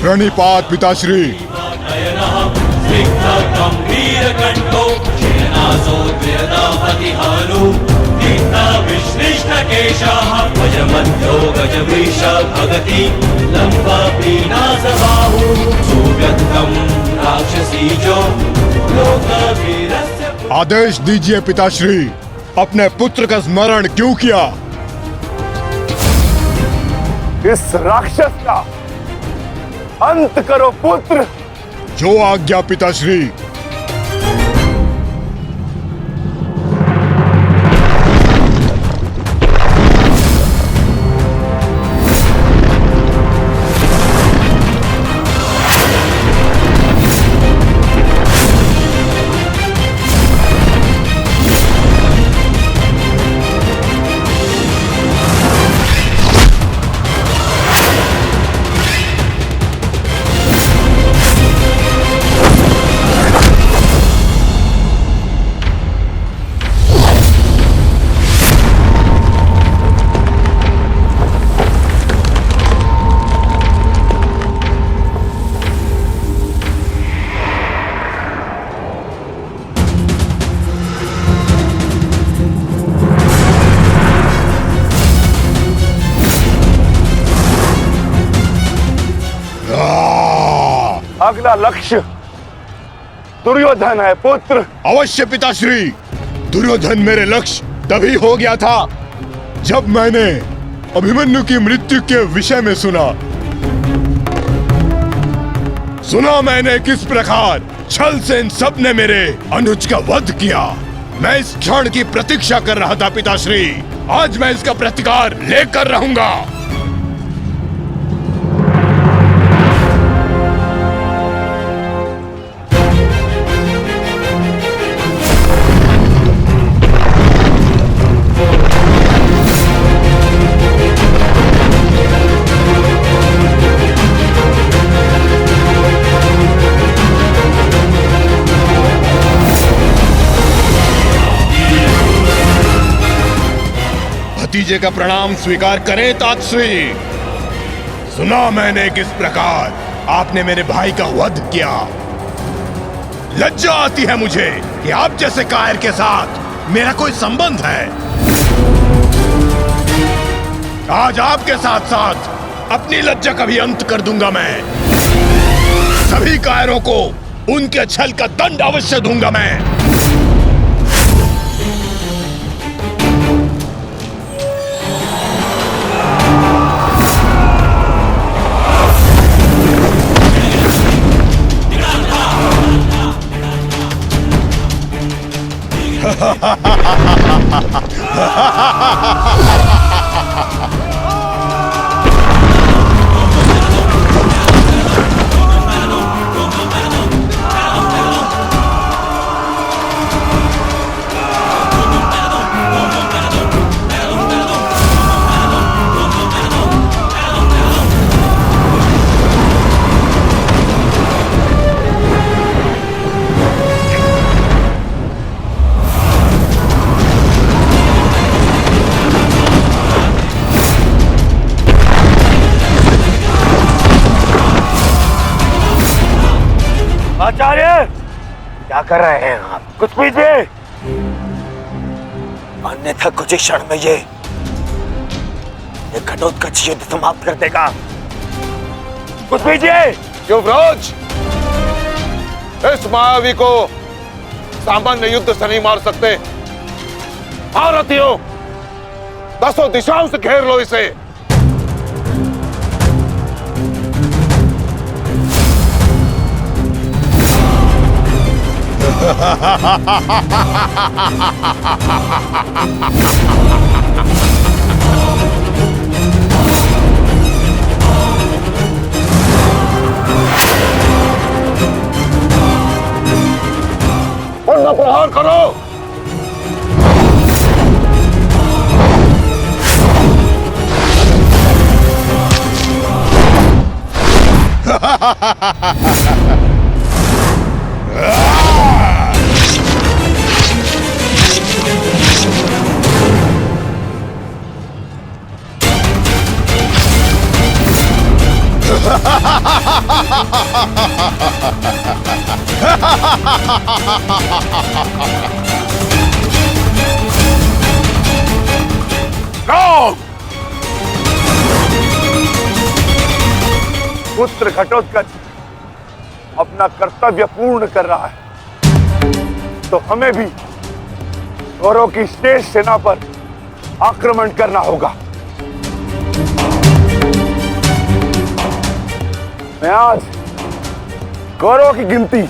प्रणिपात पिताश्री। आदेश दीजिए पिताश्री, अपने पुत्र का स्मरण क्यों किया? इस राक्षस का अंत करो पुत्र। जो आज्ञा पिताश्री। अगला लक्ष्य दुर्योधन है पुत्र। अवश्य पिताश्री, दुर्योधन मेरे लक्ष्य तभी हो गया था जब मैंने अभिमन्यु की मृत्यु के विषय में सुना मैंने किस प्रकार छल से इन सब ने मेरे अनुज का वध किया। मैं इस क्षण की प्रतीक्षा कर रहा था पिताश्री। आज मैं इसका प्रतिकार लेकर रहूंगा। भतीजे का प्रणाम स्वीकार करें तातश्री। सुना मैंने किस प्रकार आपने मेरे भाई का वध किया। लज्जा आती है मुझे कि आप जैसे कायर के साथ मेरा कोई संबंध है। आज आपके साथ साथ अपनी लज्जा का भी अंत कर दूंगा मैं। सभी कायरों को उनके छल का दंड अवश्य दूंगा मैं। आचार्य, क्या कर रहे हैं आप? कुछ कीजिए, अन्यथा कुछ ही क्षण में ये घटोत्कच युद्ध समाप्त कर देगा। कुछ कीजिए। युवराज, इस मायावी को सामान्य युद्ध से नहीं मार सकते। भारतीयों, 10 दिशाओं से घेर लो इसे। उनका प्रहार करो। पुत्र घटोत्कच अपना कर्तव्य पूर्ण कर रहा है, तो हमें भी कौरवों की शेष सेना पर आक्रमण करना होगा। मैं आज कौरवों की गिनती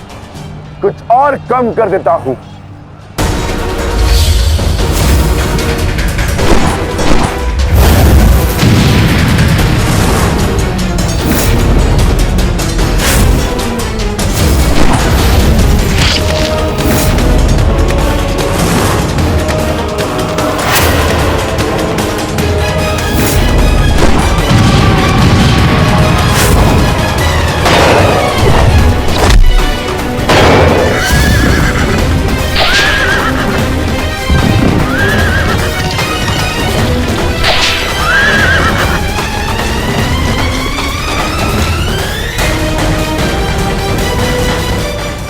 कुछ और कम कर देता हूं।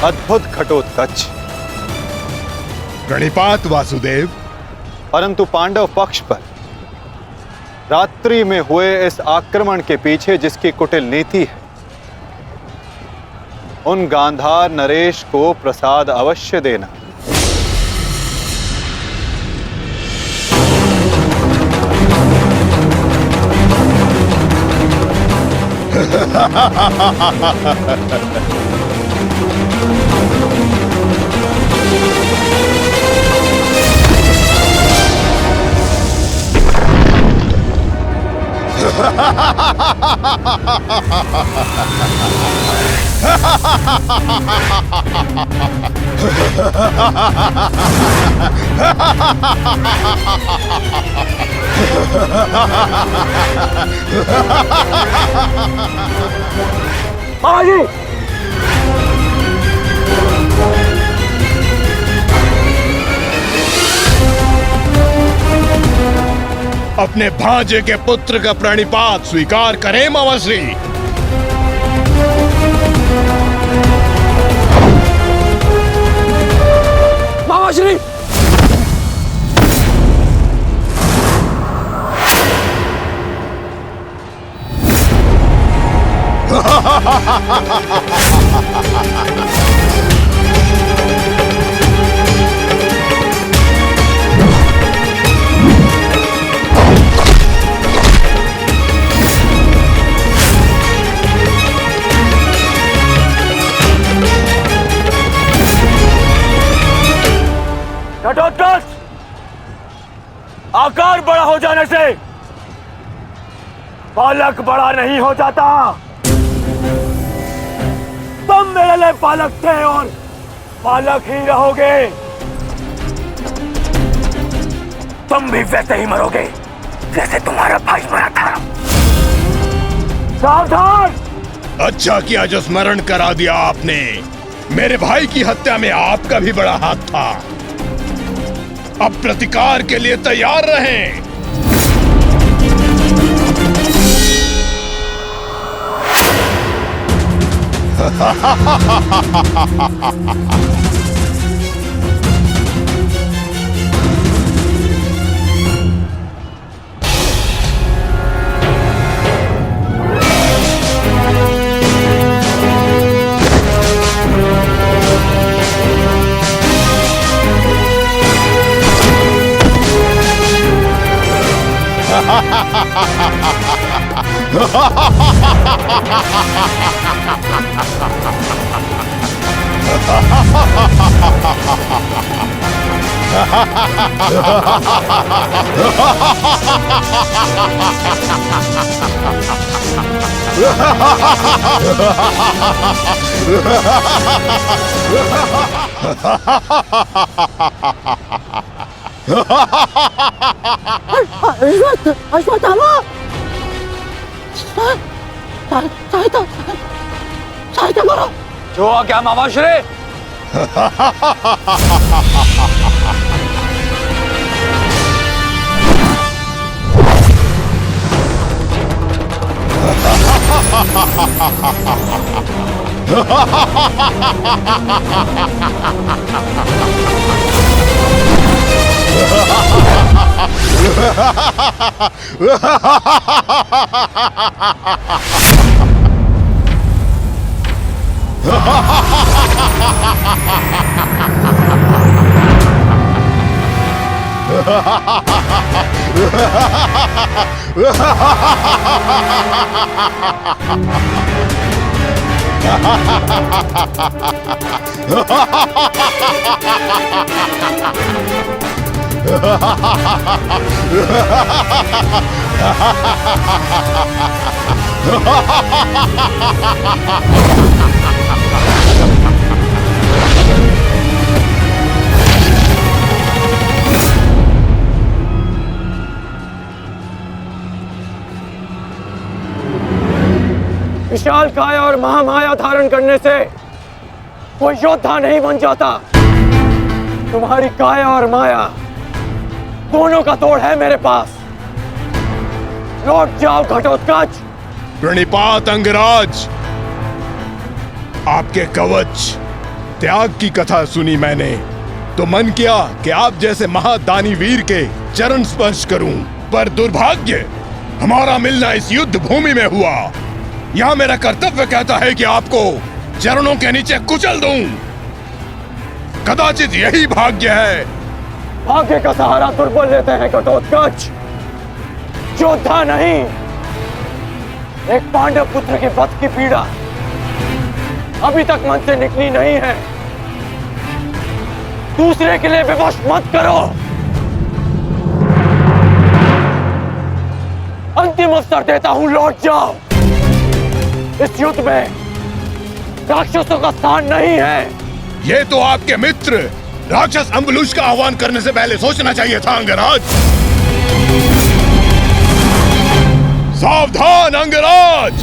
अद्भुत घटोत्कच। प्रणिपात वासुदेव। परंतु पांडव पक्ष पर रात्रि में हुए इस आक्रमण के पीछे जिसकी कुटिल नीति है, उन गांधार नरेश को प्रसाद अवश्य देना। महाराज, अपने भांजे के पुत्र का प्रणिपात स्वीकार करें मामाश्री। मामाश्री! घटोत्कच, आकार बड़ा हो जाने से बालक बड़ा नहीं हो जाता। तुम मेरे लिए बालक थे और बालक ही रहोगे। तुम भी वैसे ही मरोगे जैसे तुम्हारा भाई मरा था। सावधान! अच्छा किया जो स्मरण करा दिया आपने। मेरे भाई की हत्या में आपका भी बड़ा हाथ था। अब प्रतिकार के लिए तैयार रहें। अश्वत्थामा! सहायता करो। जो आ गया मामाश्री। विशाल काया और महामाया धारण करने से कोई योद्धा नहीं बन जाता। तुम्हारी काया और माया दोनों का तोड़ है मेरे पास। लौट जाओ घटोत्कच। प्रणिपात अंगराज। आपके कवच त्याग की कथा सुनी मैंने तो मन किया कि आप जैसे महादानी वीर के चरण स्पर्श करूं, पर दुर्भाग्य हमारा मिलना इस युद्ध भूमि में हुआ। यहाँ मेरा कर्तव्य कहता है कि आपको चरणों के नीचे कुचल दूं। कदाचित यही भाग्य है। भाग्य का सहारा दुर्बल लेते हैं घटोत्कच, योद्धा नहीं। एक पांडव पुत्र के वध की पीड़ा अभी तक मन से निकली नहीं है। दूसरे के लिए विवश मत करो। अंतिम अवसर देता हूं, लौट जाओ। इस युद्ध में राक्षसों का स्थान नहीं है। ये तो आपके मित्र राक्षस अम्बुलुष का आह्वान करने से पहले सोचना चाहिए था अंगराज। सावधान अंगराज!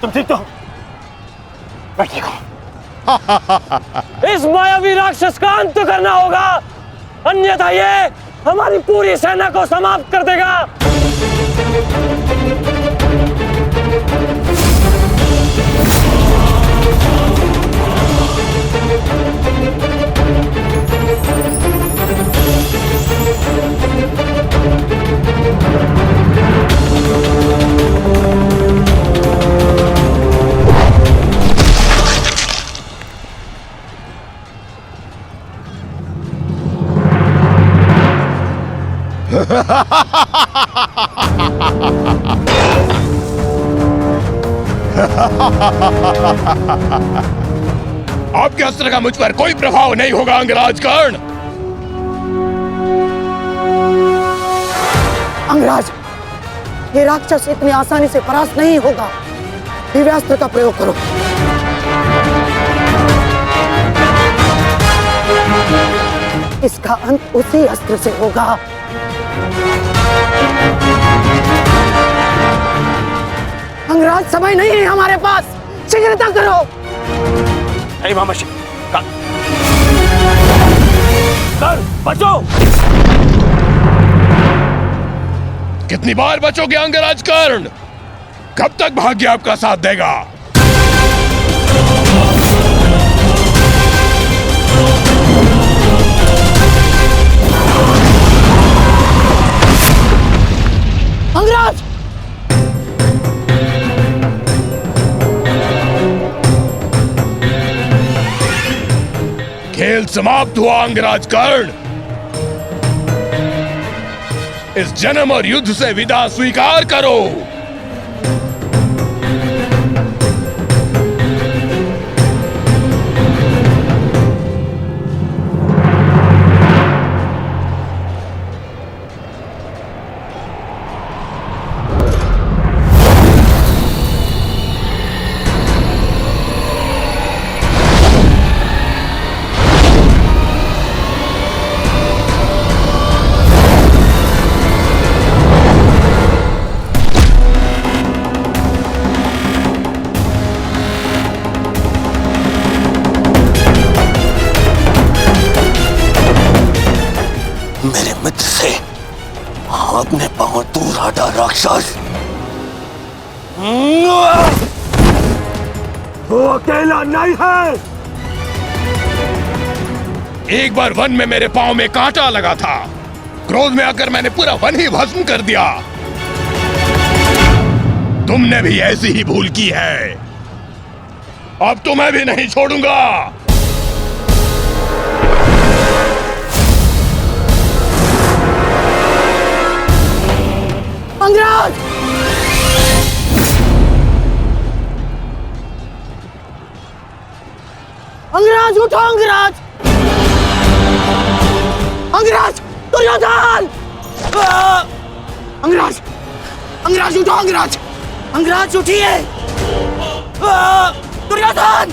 तुम ठीक तो? मैं ठीक हूं। इस मायावी राक्षस का अंत करना होगा, अन्यथा ये हमारी पूरी सेना को समाप्त कर देगा। आपके अस्त्र का मुझ पर कोई प्रभाव नहीं होगा अंगराज कर्ण। अंगराज, ये राक्षस इतनी आसानी से परास्त नहीं होगा। दिव्यास्त्र का प्रयोग करो। इसका अंत उसी अस्त्र से होगा। अंगराज, समय नहीं है हमारे पास, शीघ्रता करो। बचो। कितनी बार बचोगे अंगराज कर्ण? कब तक भाग्य आपका साथ देगा? अंगराज! खेल समाप्त हुआ अंगराज कर्ण। इस जन्म और युद्ध से विदा स्वीकार करो। मेरे मित्र से अपने पांव दूर हटा राक्षस। वो अकेला नहीं है। एक बार वन में मेरे पांव में कांटा लगा था। क्रोध में आकर मैंने पूरा वन ही भस्म कर दिया। तुमने भी ऐसी ही भूल की है। अब तो मैं भी नहीं छोड़ूंगा। अंगराज! अंगराज, उठो अंगराज! अंगराज! दुर्योधन! अंगराज! अंगराज, उठो अंगराज! अंगराज उठिए! दुर्योधन!